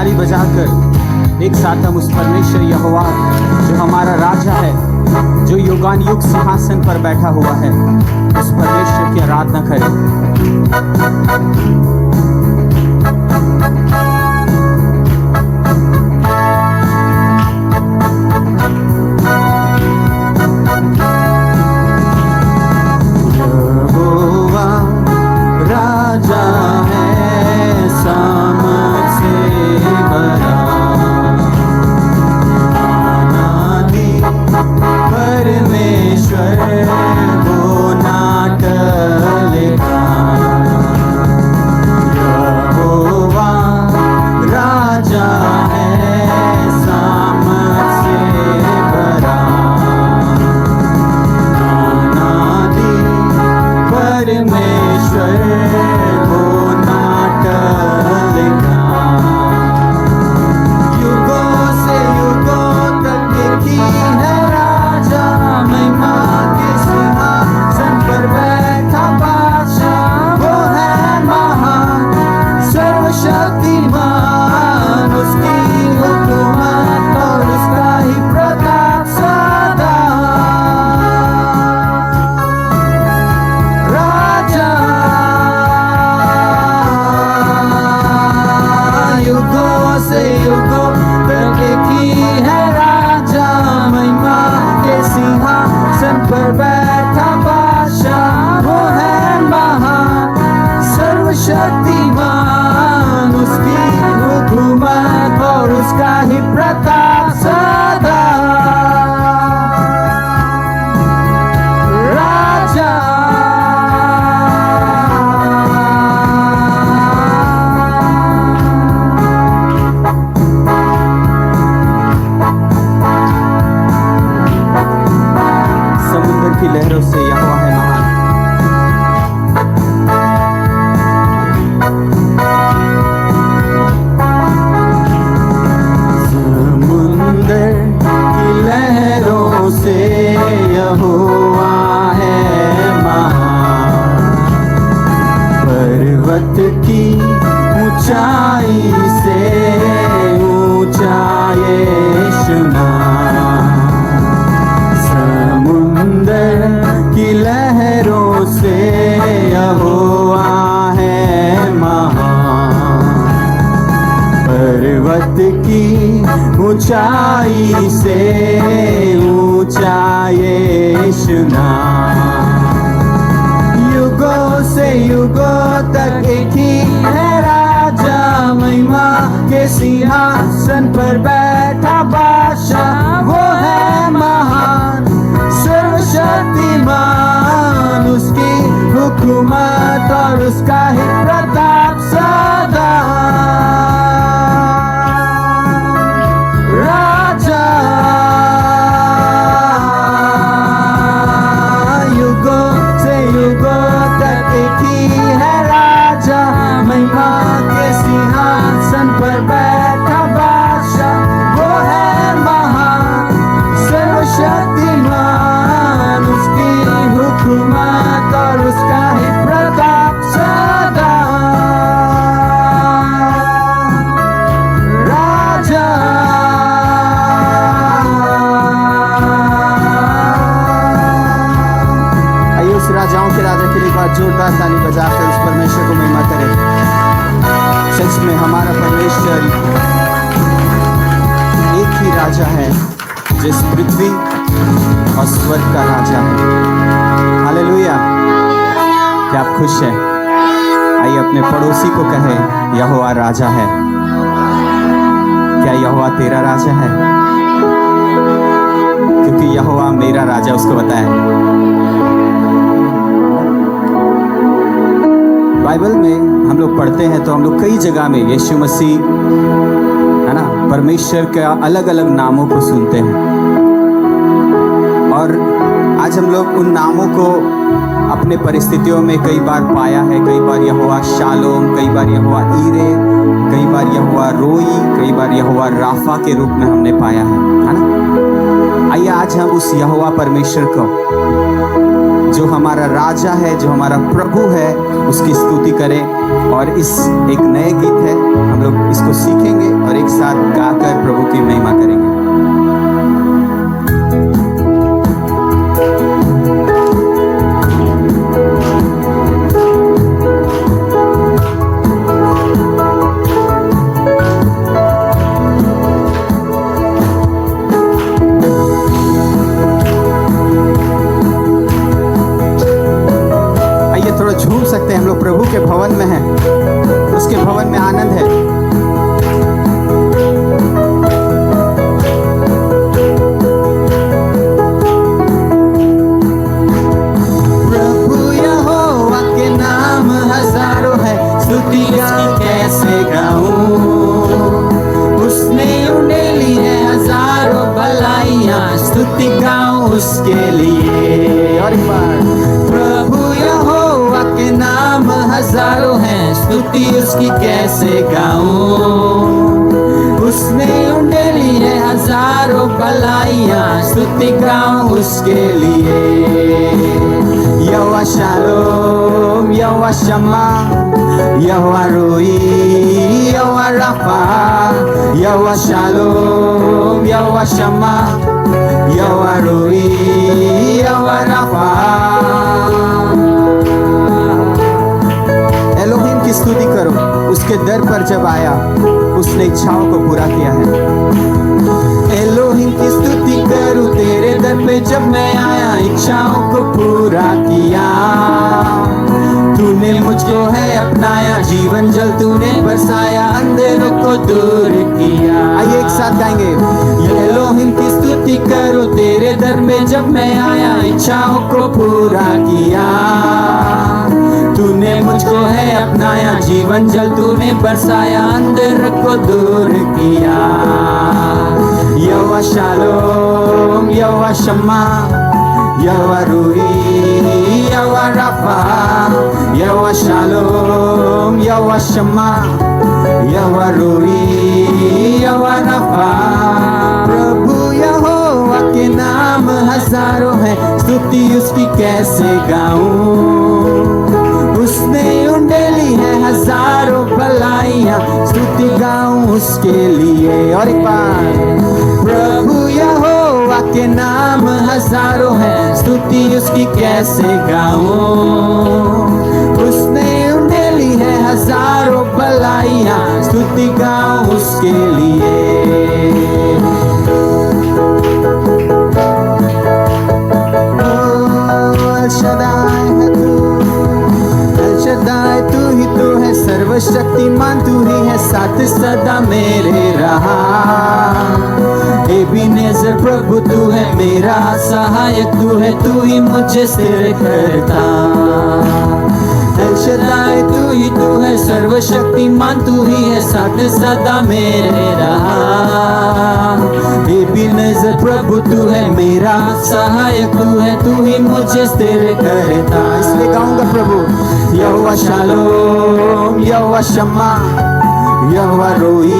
ताली बजाकर एक साथ हम उस परमेश्वर यहोवा जो हमारा राजा है, जो युगान युग सिंहासन पर बैठा हुआ है, उस परमेश्वर की आराधना करें। लहरों से यहोवा है महान। समुंदर की लहरों से यहोवा है महान, पर्वत की ऊंचाई से ऊंचा यीशु की लहरों से यहोवा है महान, पर्वत की ऊंचाई से ऊंचा यीशु युगों से युगों तक एक ही है राजा, महिमा के सिंहासन पर बैठा बादशाह, वो है महान शक्तिमान, उसकी हुकूमत और उसका ही प्रताप सदा। राजा युगों से युगों तक एक ही है राजा, महिमा के सिंहासन पर बैठा बादशाह, वो है महान सर्वशक्तिमान, हुकूमत और उसका ही प्रताप सदा। राजा आइए उस राजाओं के राजा के लिए एक बार जोरदार ताली बजाकर उस परमेश्वर को महिमा करें। सच में हमारा परमेश्वर एक ही राजा है, जिस पृथ्वी और स्वर्ग का राजा है। हालेलुया। क्या आप खुश हैं? आइए अपने पड़ोसी को कहे यहोवा राजा है। क्या यहोवा तेरा राजा है? क्योंकि यहोवा मेरा राजा, उसको बताएं। बाइबल में हम लोग पढ़ते हैं तो हम लोग कई जगह में यीशु मसीह है ना, परमेश्वर के अलग अलग नामों को सुनते हैं, और आज हम लोग उन नामों को अपने परिस्थितियों में कई बार पाया है। कई बार यहोवा शालोम, कई बार यहोवा ईरे, कई बार यहोवा रोई, कई बार यहोवा राफा के रूप में हमने पाया है ना। आइए आज हम उस यहोवा परमेश्वर को, जो हमारा राजा है, जो हमारा प्रभु है, उसकी स्तुति करें। और इस एक नए गीत है, हम लोग इसको सीखेंगे और एक साथ गाकर प्रभु की महिमा करेंगे। झूम सकते हैं, हम लोग प्रभु के भवन में हैं, उसके भवन में आनंद है। प्रभु यहोवा के नाम हजारों है, स्तुति कैसे गाऊं। उसने उंडेली है हजारों भलाइयां, स्तुति गाऊं उसके लिए। और एक बार, प्रभु यहोवा के नाम हजारों हैं, स्तुति उसकी कैसे गाऊं। उसने उंडेली है हजारों भलाइयां, स्तुति गाऊं उसके लिए। यहोवा शालोम, यहोवा शम्मा, यहोवा रोई, यहोवा राफा। यहोवा शालोम, यहोवा शम्मा, यहोवा रोई, यहोवा राफा। एलोहिम की स्तुति करो, उसके दर पर जब आया उसने इच्छाओं को पूरा किया है। एलोहिम की स्तुति करूं, तेरे दर पे जब मैं आया इच्छाओं को पूरा किया। तूने मुझको है अपनाया, जीवन जल तूने बरसाया, अंधेरों को दूर किया। आइए एक साथ गाएंगे। एलोहिम की स्तुति करो, तेरे दर में जब मैं आया इच्छाओं को पूरा किया। तूने मुझको है अपनाया, जीवन जल तूने बरसाया, अंधेरों को दूर किया। यहोवा शालोम, यहोवा शम्मा, यहोवा रूही, यहोवा राफा। यहोवा शालोम, यहोवा शम्मा, यहोवा रूही, यहोवा राफा। प्रभु यहोवा के नाम हजारों हैं, स्तुति उसकी कैसे गाऊं। उसने उंडेली है हजारों भलाइयां, स्तुति गाऊं उसके लिए। और एक बार, प्रभु यहोवा के नाम हजारों हैं, स्तुति उसकी कैसे गाऊं। उसने उंडेली है हजारों भलाइयां, स्तुति गाऊं उसके लिए। तू ही तो है सर्वशक्तिमान, तू ही है साथ सदा मेरे रहा। एबीनेज़र प्रभु तू है मेरा सहायक, तू ही मुझे स्थिर करता। एल शद्दाई तू है सर्वशक्तिमान, तू ही है साथ सदा मेरे रहा। एबीनेज़र प्रभु तू है मेरा सहायक, तू ही मुझे स्थिर करता। इसलिए गाऊंगा प्रभु। यहोवा शालोम, यहोवा शम्मा, यहोवा रोई,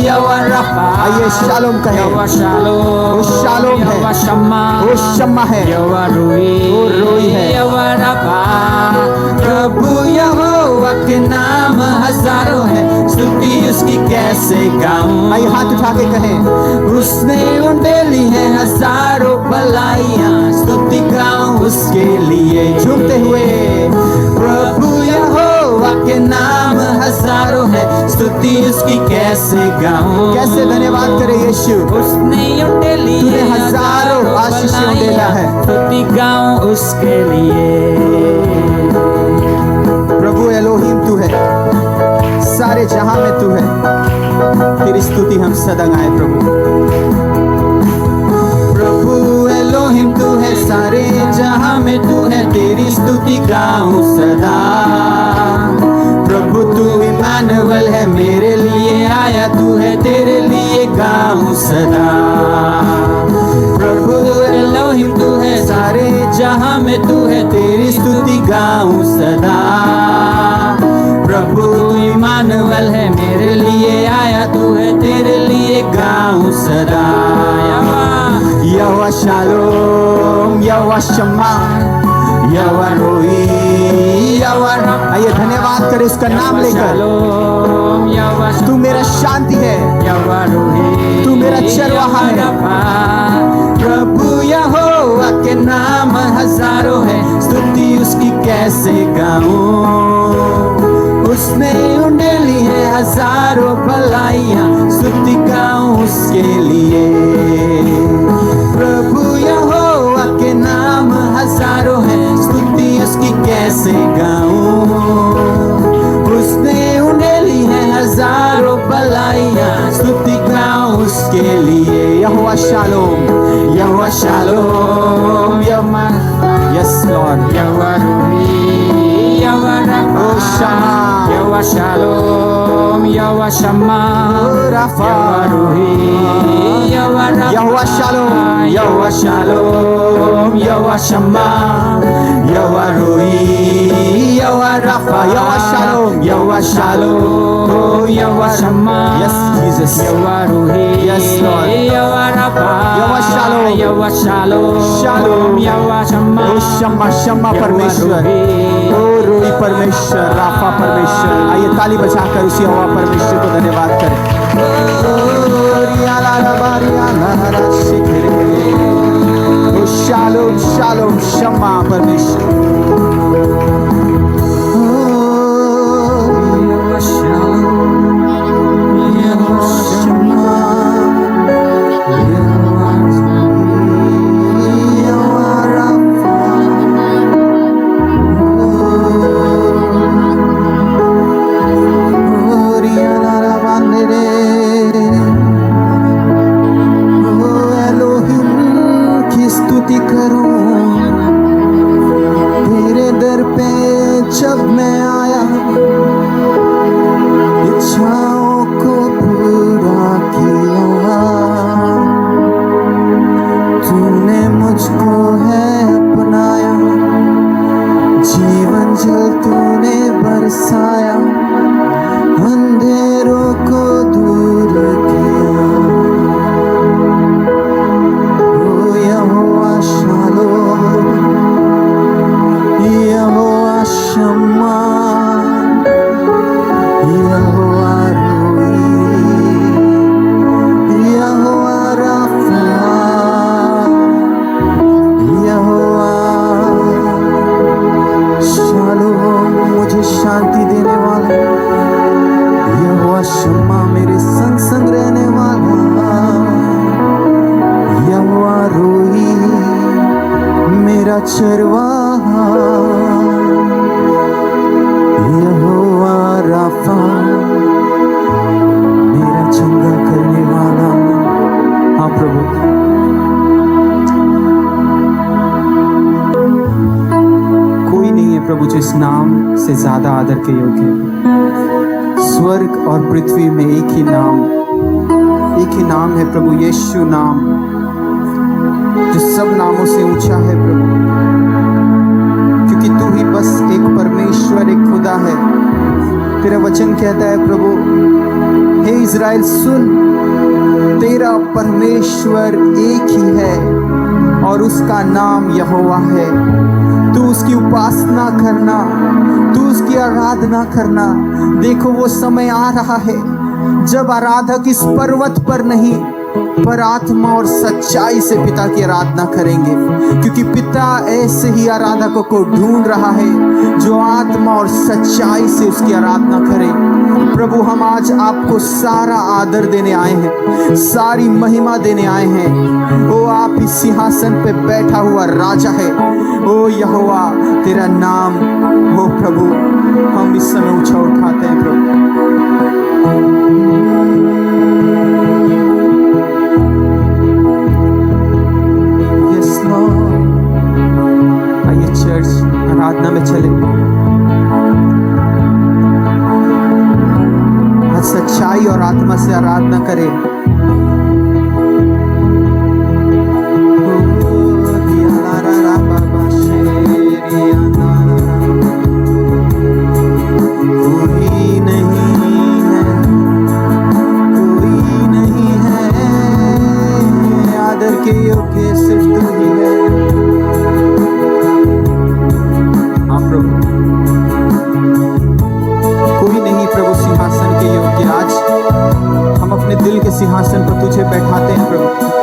यहोवा राफा। आइए शालोम कहें। यहोवा शालोम, वो शालोम है। यहोवा शम्मा, वो शम्मा है। यहोवा रोई, वो रोई है। यहोवा राफा। प्रभु यहोवा के नाम हजारों हैं, स्तुति उसकी कैसे गाऊं। आइए हाथ उठा के कहें। उसने उंडेली है हजारों भलाइयां, स्तुति गाऊं उसके लिए। झूमते हुए, प्रभु यहोवा के नाम हजारों हैं, स्तुति उसकी कैसे गाऊं। कैसे धन्यवाद करे यीशु। उसने उंडेली है हजारों आशीषें उंडेला है, स्तुति गाऊं उसके लिए। प्रभु एलोहिम तू है, सारे जहां में तू है, तेरी स्तुति हम सदा गाएं प्रभु। प्रभु एलोहिम तू है, सारे जहां में तू है, तेरी स्तुति गाऊं सदा। प्रभु तू इमानुएल है, मेरे लिए आया तू है, तेरे लिए गाऊं सदा। प्रभु एलोहिम तू है, सारे जहां में तू है, तेरी स्तुति गाऊं सदा। प्रभु तू इमानुएल है, मेरे लिए आया तू है, तेरे लिए गाऊं सदा। यहोवा शालोम, यहोवा शम्मा, यहोवा रोई, आइए धन्यवाद करें उसका नाम लेकर। तू मेरा शांति है, तू मेरा चरवाहा है। प्रभु यहोवा के नाम हजारों है, स्तुति उसकी कैसे गाऊं। उसने उंडेली है हजारों भलाइयां, स्तुति गाऊं उसके लिए। प्रभु यहोवा के नाम हजारों है, स्तुति उसकी कैसे गाऊं। उसने उंडेली है हजारों भलाइयां, स्तुति गाऊं उसके लिए। यहोवा शालोम, यहोवा शालोम, यस लॉर्ड, यहोवा रूही, यहोवा रफा, ओ शमा, यहोवा शालोम, यहोवा शमा, रफा, यहोवा रूही, यहोवा रफा, यहोवा शालोम, यहोवा शालोम, यहोवा शमा, यहोवा रूही, यहोवा रफा, यहोवा शालोम, यहोवा शालोम, यहोवा शमा, यस जीसस, यहोवा रूही, यस लॉर्ड, यहोवा रफा, यहोवा शालोम, यहोवा शालोम, शालोम, यहोवा शमा, ओ शमा, शमा परमेश्वर, ओ रूही परमेश्वर, राफा परमेश्वर। आइए ताली बजाकर उसी यहोवा परमेश्वर को धन्यवाद करें। ओ शालोम, शालोम, शमा परमेश्वर, चरवाहा, यहोवा राफा, मेरा चंगा करने वाला। हाँ प्रभु, कोई नहीं है प्रभु जो इस नाम से ज्यादा आदर के योग्य है। स्वर्ग और पृथ्वी में एक ही नाम है प्रभु, यीशु नाम, जो सब नामों से ऊंचा है प्रभु, क्योंकि तू ही बस एक परमेश्वर, एक खुदा है। तेरा वचन कहता है प्रभु, हे इज़राइल सुन, तेरा परमेश्वर एक ही है और उसका नाम यहोवा है। तू उसकी उपासना करना, तू उसकी आराधना करना। देखो वो समय आ रहा है जब आराधक इस पर्वत पर नहीं पर आत्मा और सच्चाई से पिता की आराधना करेंगे, क्योंकि पिता ऐसे ही आराधकों को ढूंढ रहा है जो आत्मा और सच्चाई से उसकी आराधना करें। प्रभु हम आज आपको सारा आदर देने आए हैं, सारी महिमा देने आए हैं। ओ आप इस सिंहासन पे बैठा हुआ राजा है। ओ यहोवा तेरा नाम हो प्रभु, हम इस समय ऊंचा उठाते हैं प्रभु। आइए चर्च आराधना में चले, आज सच्चाई और आत्मा से आराधना करें। कोई नहीं है आदर के योग्य, सिर्फ तू ही है। हाँ प्रभु, हम अपने दिल के सिंहासन पर तुझे बैठाते हैं प्रभु।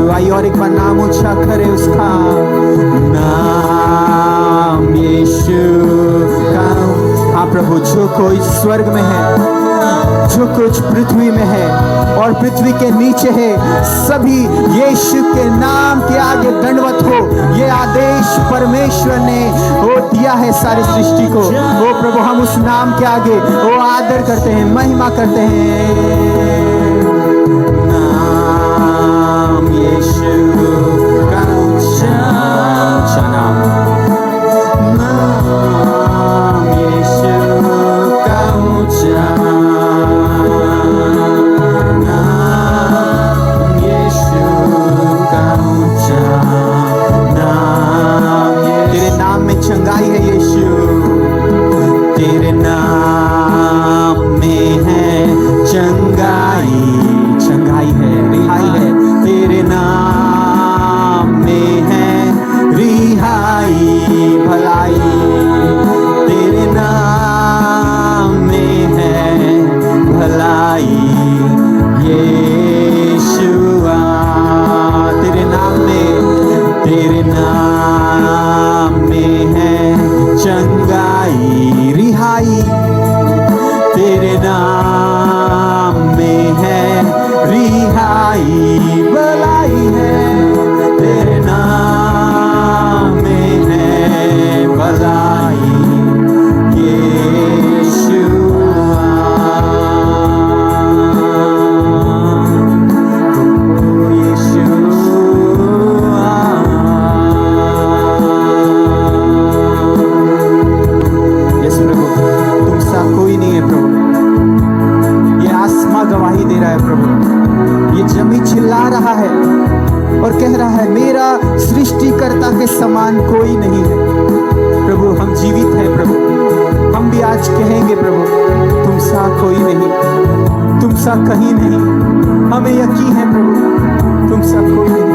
यीशु। आइए और एक बार नाम ऊंचा करे उसका, नाम यीशु का। हाँ प्रभु, जो कोई स्वर्ग में है, जो कुछ पृथ्वी में है और पृथ्वी के नीचे है, सभी यीशु के नाम के आगे दंडवत हो। ये आदेश परमेश्वर ने वो दिया है सारी सृष्टि को। वो प्रभु, हम उस नाम के आगे वो आदर करते हैं, महिमा करते हैं। नाम यीशु का ऊंचा नाम, नाम यीशु का ऊंचा, चंगाई है यीशु, तेरे नाम में है चंगाई, चंगाई है, रिहाई है। तेरे नाम में है रिहाई, भलाई। तेरे नाम में है भलाई यीशुआ। तेरे नाम में, तेरे नाम में है चंगाई, रिहाई। तेरे नाम में है रिहाई, भलाई है। तेरे नाम में है भलाई यीशुआ। गवाही दे रहा है प्रभु, ये जमीन चिल्ला रहा है और कह रहा है, मेरा सृष्टिकर्ता के समान कोई नहीं है। प्रभु, हम जीवित हैं प्रभु, हम भी आज कहेंगे प्रभु, तुम सा कोई नहीं, तुम सा कहीं नहीं। हमें यकीन है प्रभु, तुम सा कोई नहीं।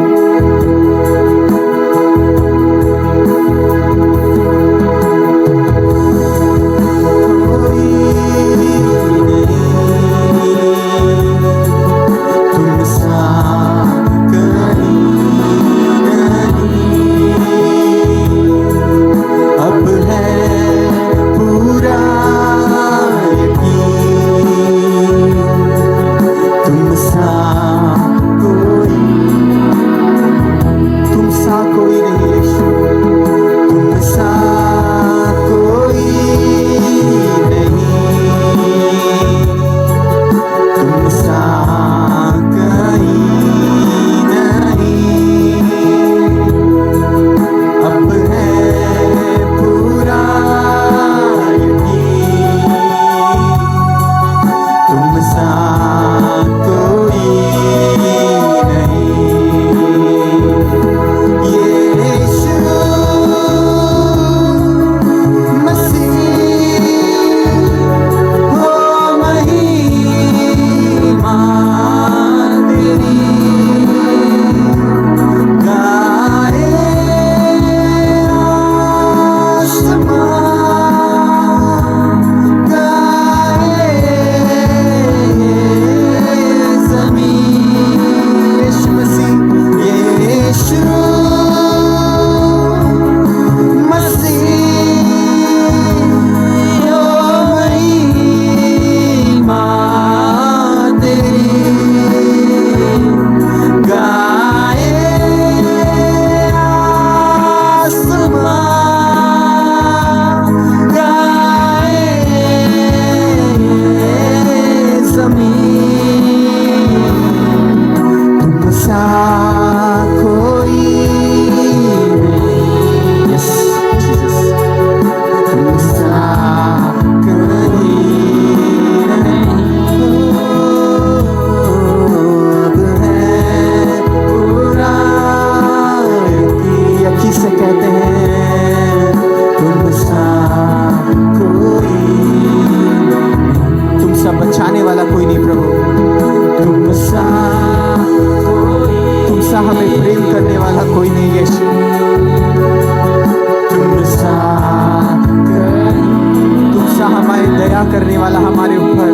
करने वाला हमारे ऊपर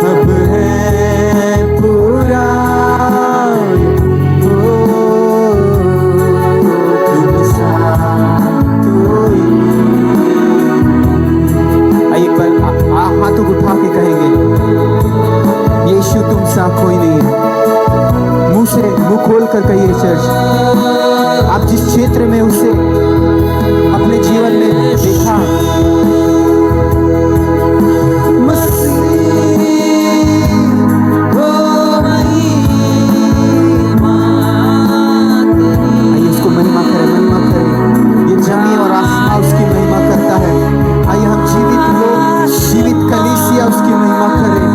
अब है पूरा बोलकर कहिए चर्च, आप जिस क्षेत्र में उसे अपने जीवन में देखा, आइए उसको महिमा करें, महिमा करें। ये जमीन और आसमान उसकी महिमा करता है। आइए हम जीवित लोग, जीवित कलीसिया उसकी महिमा करें।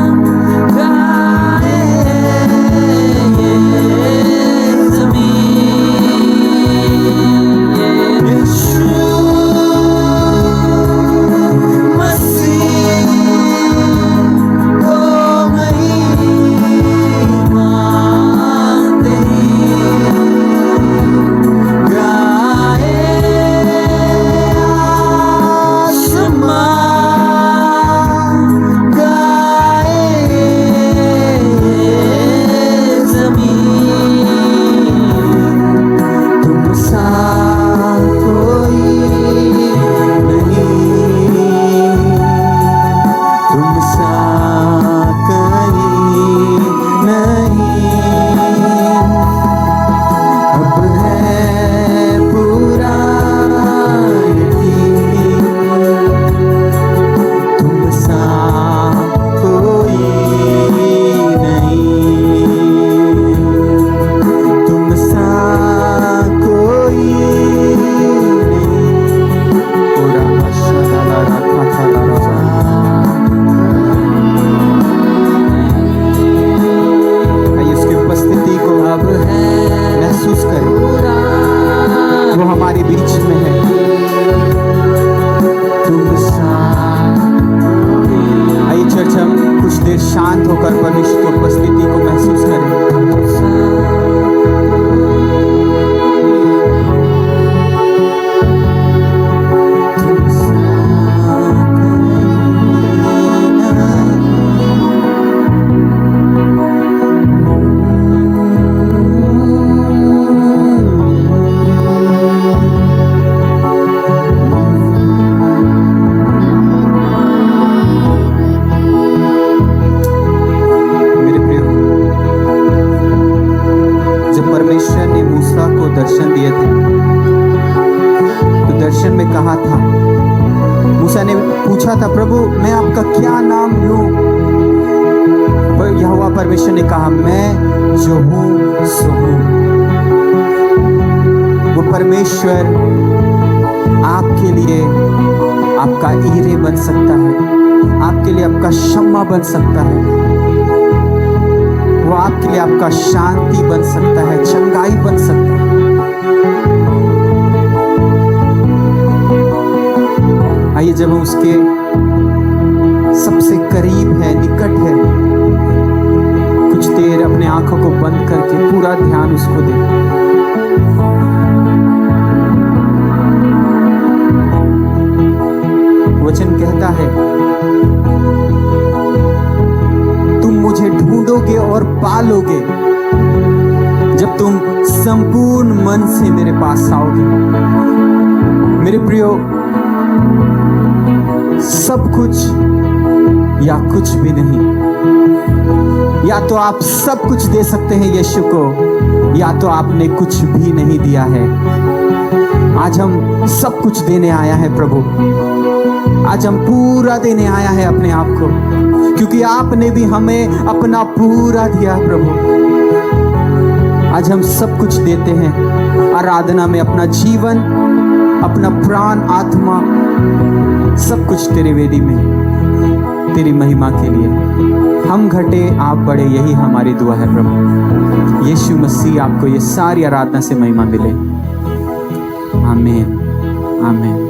शांत होकर परमेश्वर की उपस्थिति को महसूस करें। परमेश्वर ने मूसा को दर्शन दिए थे, तो दर्शन में कहा था, मूसा ने पूछा था, प्रभु मैं आपका क्या नाम लूं? पर यहोवा परमेश्वर ने कहा, मैं जो हूं सो हूं। वो परमेश्वर आपके लिए आपका ईरे बन सकता है, आपके लिए आपका शम्मा बन सकता है, वो आपके लिए आपका शांति बन सकता है, चंगाई बन सकता है। आइए जब हम उसके सबसे करीब है, निकट है, कुछ देर अपने आंखों को बंद करके पूरा ध्यान उसको दें। वचन कहता है, मुझे ढूंढोगे और पालोगे जब तुम संपूर्ण मन से मेरे पास आओगे। मेरे प्रियो, सब कुछ या कुछ भी नहीं। या तो आप सब कुछ दे सकते हैं यीशु को, या तो आपने कुछ भी नहीं दिया है। आज हम सब कुछ देने आया है प्रभु, आज हम पूरा देने आया है अपने आप को, क्योंकि आपने भी हमें अपना पूरा दिया प्रभु। आज हम सब कुछ देते हैं आराधना में, अपना जीवन, अपना प्राण, आत्मा, सब कुछ तेरे वेदी में, तेरी महिमा के लिए। हम घटे आप बड़े, यही हमारी दुआ है प्रभु। यीशु मसीह, आपको ये सारी आराधना से महिमा मिले। आमीन, आमीन।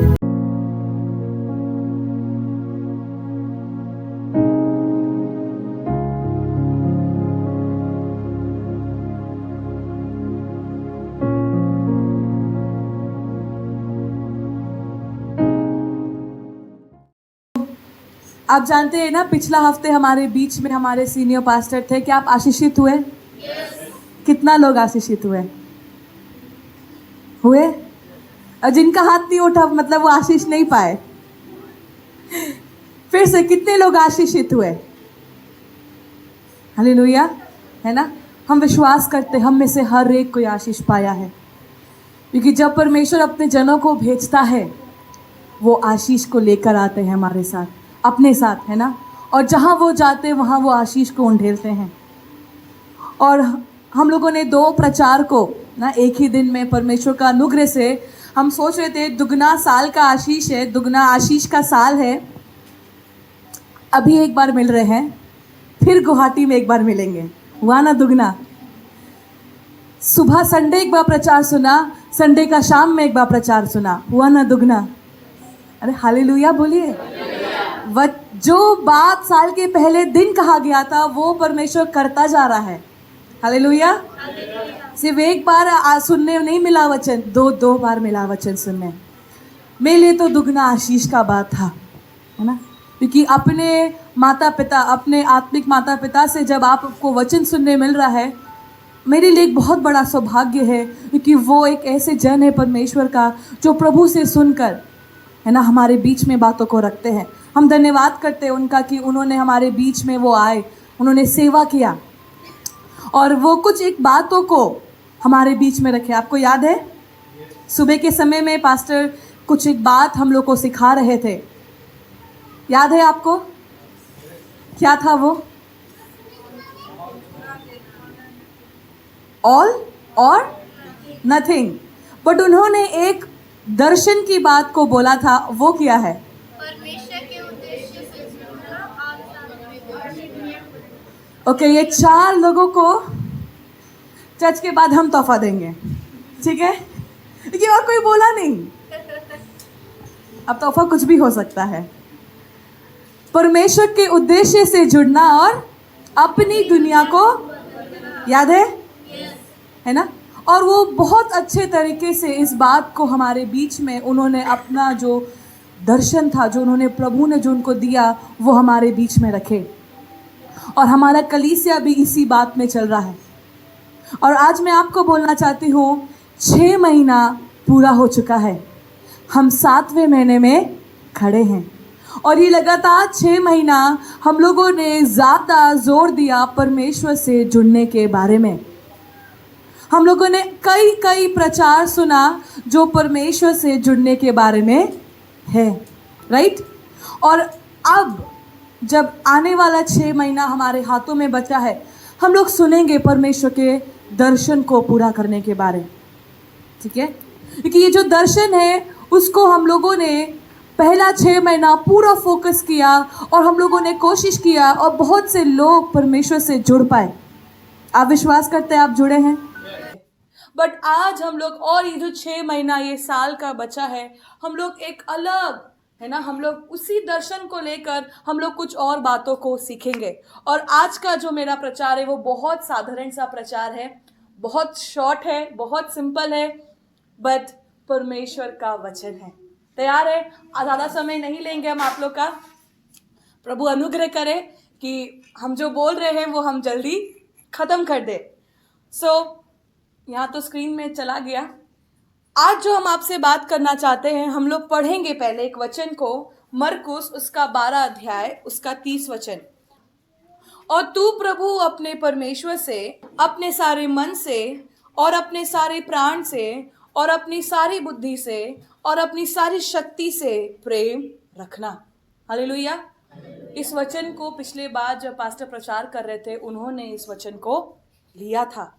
आप जानते हैं ना, पिछला हफ्ते हमारे बीच में हमारे सीनियर पास्टर थे। क्या आप आशीषित हुए? कितना लोग आशीषित हुए? और जिनका हाथ नहीं उठा, मतलब वो आशीष नहीं पाए। फिर से कितने लोग आशीषित हुए? हालेलुया, है ना? हम विश्वास करते हम में से हर एक कोई आशीष पाया है, क्योंकि जब परमेश्वर अपने जनों को भेजता है वो आशीष को लेकर आते हैं हमारे साथ, अपने साथ, है ना। और जहाँ वो जाते वहाँ वो आशीष को उंडेलते हैं। और हम लोगों ने 2 प्रचार को ना एक ही दिन में परमेश्वर का अनुग्रह से हम सोच रहे थे दुगना साल का आशीष है, दुगना आशीष का साल है। अभी एक बार मिल रहे हैं, फिर गुवाहाटी में एक बार मिलेंगे, हुआ ना दुगना। सुबह संडे एक बार प्रचार सुना, संडे का शाम में एक बार प्रचार सुना, हुआ ना दुगना। अरे हालेलुया बोलिए। जो बात साल के पहले दिन कहा गया था वो परमेश्वर करता जा रहा है। हालेलुया। सिर्फ एक बार सुनने नहीं मिला वचन, 2 बार मिला वचन सुनने। मेरे लिए तो दुगना आशीष का बात था, है ना, क्योंकि अपने माता पिता, अपने आत्मिक माता पिता से जब आपको वचन सुनने मिल रहा है, मेरे लिए एक बहुत बड़ा सौभाग्य है, क्योंकि वो एक ऐसे जन है परमेश्वर का जो प्रभु से सुनकर, है ना, हमारे बीच में बातों को रखते हैं। हम धन्यवाद करते हैं उनका कि उन्होंने हमारे बीच में वो आए, उन्होंने सेवा किया और वो कुछ एक बातों को हमारे बीच में रखे। आपको याद है सुबह के समय में पास्टर कुछ एक बात हम लोग को सिखा रहे थे, याद है आपको? क्या था वो? ऑल और नथिंग। बट उन्होंने एक दर्शन की बात को बोला था, वो क्या है? परमेश्वर के उद्देश्य से जुड़ना ओके, ये 4 लोगों को चर्च के बाद हम तोहफा देंगे, ठीक है? ये और कोई बोला नहीं, अब तोहफा कुछ भी हो सकता है। परमेश्वर के उद्देश्य से जुड़ना और अपनी दुनिया को, याद है ना? और वो बहुत अच्छे तरीके से इस बात को हमारे बीच में उन्होंने अपना जो दर्शन था, जो उन्होंने प्रभु ने जो उनको दिया, वो हमारे बीच में रखे। और हमारा कलीसिया भी इसी बात में चल रहा है। और आज मैं आपको बोलना चाहती हूँ, 6 महीना पूरा हो चुका है, हम 7वें महीने में खड़े हैं। और ये लगातार 6 महीना हम लोगों ने ज़्यादा जोर दिया परमेश्वर से जुड़ने के बारे में। हम लोगों ने कई प्रचार सुना जो परमेश्वर से जुड़ने के बारे में है, राइट? और अब जब आने वाला 6 महीना हमारे हाथों में बचा है, हम लोग सुनेंगे परमेश्वर के दर्शन को पूरा करने के बारे में, ठीक है? क्योंकि ये जो दर्शन है उसको हम लोगों ने पहला 6 महीना पूरा फोकस किया और हम लोगों ने कोशिश किया और बहुत से लोग परमेश्वर से जुड़ पाए। आप विश्वास करते हैं आप जुड़े हैं? बट आज हम लोग, और ये जो 6 महीना ये साल का बचा है, हम लोग एक अलग, है ना, हम लोग उसी दर्शन को लेकर हम लोग कुछ और बातों को सीखेंगे। और आज का जो मेरा प्रचार है वो बहुत साधारण सा प्रचार है, बहुत शॉर्ट है, बहुत सिंपल है, बट परमेश्वर का वचन है। तैयार है? ज़्यादा समय नहीं लेंगे हम आप लोग का। प्रभु अनुग्रह करे कि हम जो बोल रहे हैं वो हम जल्दी ख़त्म कर दे। यहाँ तो स्क्रीन में चला गया। आज जो हम आपसे बात करना चाहते हैं, हम लोग पढ़ेंगे पहले एक वचन को, मरकुस उसका 12 अध्याय उसका 30 वचन। और तू प्रभु अपने परमेश्वर से अपने सारे मन से और अपने सारे प्राण से और अपनी सारी बुद्धि से और अपनी सारी शक्ति से प्रेम रखना। हालेलुया। इस वचन को पिछले बार जब पास्टर प्रचार कर रहे थे, उन्होंने इस वचन को लिया था।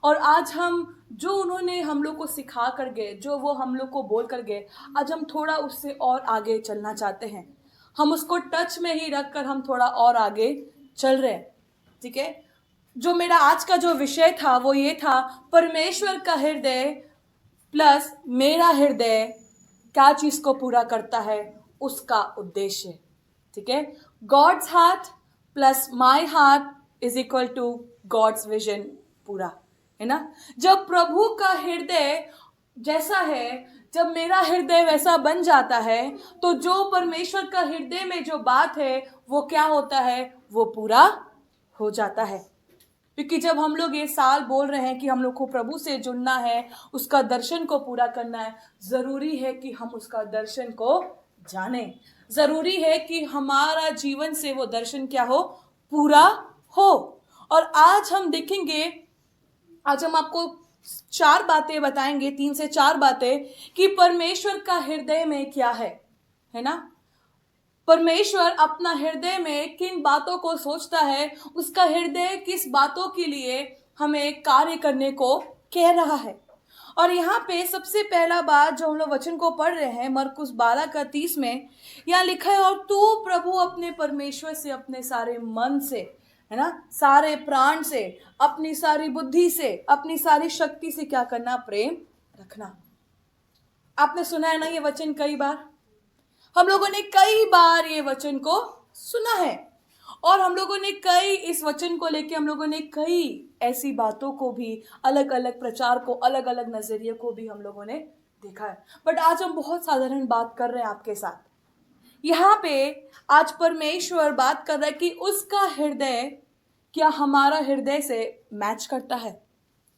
और आज हम जो उन्होंने हम लोग को सिखा कर गए, जो वो हम लोग को बोल कर गए, आज हम थोड़ा उससे और आगे चलना चाहते हैं। हम उसको टच में ही रख कर हम थोड़ा और आगे चल रहे हैं, ठीक है? जो मेरा आज का जो विषय था वो ये था, परमेश्वर का हृदय प्लस मेरा हृदय क्या चीज़ को पूरा करता है, उसका उद्देश्य, ठीक है? God's heart plus my heart is equal to God's vision पूरा, है ना? जब प्रभु का हृदय जैसा है, जब मेरा हृदय वैसा बन जाता है, तो जो परमेश्वर का हृदय में जो बात है वो क्या होता है, वो पूरा हो जाता है। क्योंकि जब हम लोग ये साल बोल रहे हैं कि हम लोग को प्रभु से जुड़ना है, उसका दर्शन को पूरा करना है, ज़रूरी है कि हम उसका दर्शन को जानें। ज़रूरी है कि हमारा जीवन से वो दर्शन क्या हो, पूरा हो। और आज हम देखेंगे आज हम आपको 4 बातें बताएंगे, 3 से 4 बातें कि परमेश्वर का हृदय में क्या है ना। परमेश्वर अपना हृदय में किन बातों को सोचता है, उसका हृदय किस बातों के लिए हमें कार्य करने को कह रहा है। और यहाँ पे सबसे पहला बात जो हम लोग वचन को पढ़ रहे हैं मरकुस 12:30 में, यहाँ लिखा है, और तू प्रभु अपने परमेश्वर से अपने सारे मन से, है ना, सारे प्राण से, अपनी सारी बुद्धि से, अपनी सारी शक्ति से क्या करना, प्रेम रखना। आपने सुना है ना ये वचन कई बार, हम लोगों ने कई बार ये वचन को सुना है, और हम लोगों ने कई इस वचन को लेके हम लोगों ने कई ऐसी बातों को भी, अलग अलग प्रचार को, अलग अलग नजरिए को भी हम लोगों ने देखा है। बट आज हम बहुत साधारण बात कर रहे हैं आपके साथ। यहाँ पे आज परमेश्वर बात कर रहा है कि उसका हृदय क्या हमारा हृदय से मैच करता है।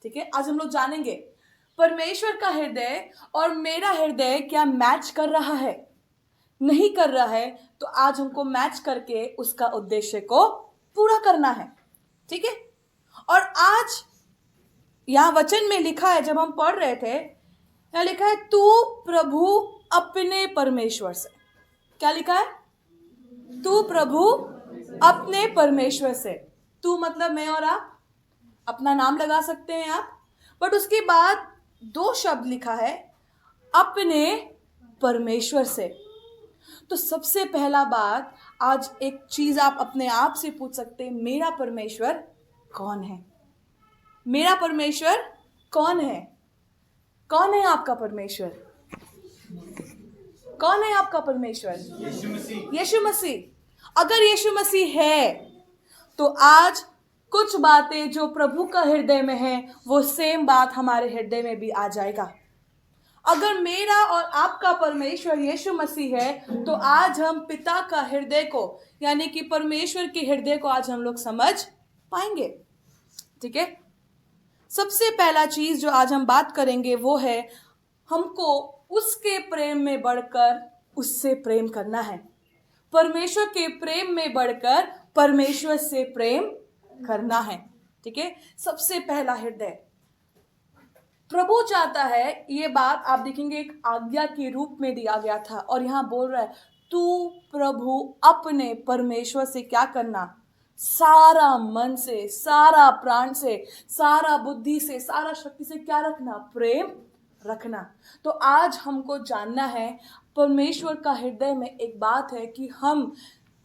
ठीक है, आज हम लोग जानेंगे परमेश्वर का हृदय और मेरा हृदय क्या मैच कर रहा है। नहीं कर रहा है तो आज हमको मैच करके उसका उद्देश्य को पूरा करना है। ठीक है, और आज यहां वचन में लिखा है, जब हम पढ़ रहे थे, यहां लिखा है, तू प्रभु अपने परमेश्वर से। क्या लिखा है? तू प्रभु अपने परमेश्वर से। तू मतलब मैं और आप, अपना नाम लगा सकते हैं आप, बट उसके बाद 2 शब्द लिखा है, अपने परमेश्वर से। तो सबसे पहला बात, आज एक चीज आप अपने आप से पूछ सकते हैं, मेरा परमेश्वर कौन है? मेरा परमेश्वर कौन है? कौन है आपका परमेश्वर? कौन है आपका परमेश्वर? यीशु मसीह। अगर यीशु मसीह है तो आज कुछ बातें जो प्रभु का हृदय में है वो सेम बात हमारे हृदय में भी आ जाएगा। अगर मेरा और आपका परमेश्वर यीशु मसीह है तो आज हम पिता का हृदय को, यानी कि परमेश्वर के हृदय को आज हम लोग समझ पाएंगे। ठीक है, सबसे पहला चीज जो आज हम बात करेंगे वो है, हमको उसके प्रेम में बढ़कर उससे प्रेम करना है। परमेश्वर के प्रेम में बढ़कर परमेश्वर से प्रेम करना है। ठीक है, सबसे पहला हृदय प्रभु चाहता है। ये बात आप देखेंगे एक आज्ञा के रूप में दिया गया था, और यहाँ बोल रहा है, तू प्रभु अपने परमेश्वर से क्या करना, सारा मन से, सारा प्राण से, सारा बुद्धि से, सारा शक्ति से क्या रखना, प्रेम रखना। तो आज हमको जानना है परमेश्वर का हृदय में एक बात है कि हम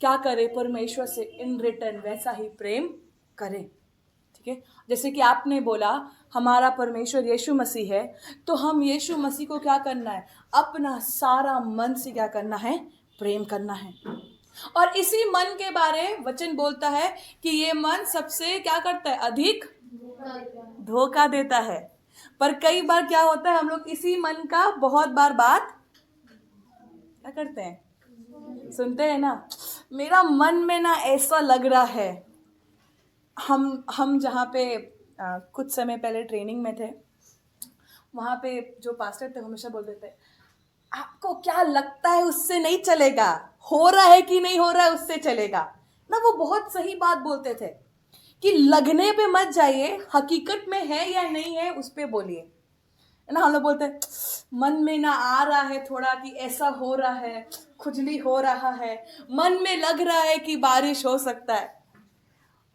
क्या करें, परमेश्वर से इन रिटर्न वैसा ही प्रेम करें। ठीक है, जैसे कि आपने बोला हमारा परमेश्वर यीशु मसीह है, तो हम यीशु मसीह को क्या करना है, अपना सारा मन से क्या करना है, प्रेम करना है। और इसी मन के बारे वचन बोलता है कि ये मन सबसे क्या करता है, अधिक धोखा देता है। पर कई बार क्या होता है, हम लोग इसी मन का बहुत बार बात क्या करते हैं, सुनते हैं ना, मेरा मन में ना ऐसा लग रहा है। हम जहाँ पे कुछ समय पहले ट्रेनिंग में थे, वहाँ पे जो पास्टर थे हमेशा बोलते थे, आपको क्या लगता है उससे नहीं चलेगा, हो रहा है कि नहीं हो रहा है उससे चलेगा ना। वो बहुत सही बात बोलते थे कि लगने पे मत जाइए, हकीकत में है या नहीं है उस पे बोलिए, है ना। हम लोग बोलते हैं मन में ना आ रहा है थोड़ा कि ऐसा हो रहा है, खुजली हो रहा है, मन में लग रहा है कि बारिश हो सकता है।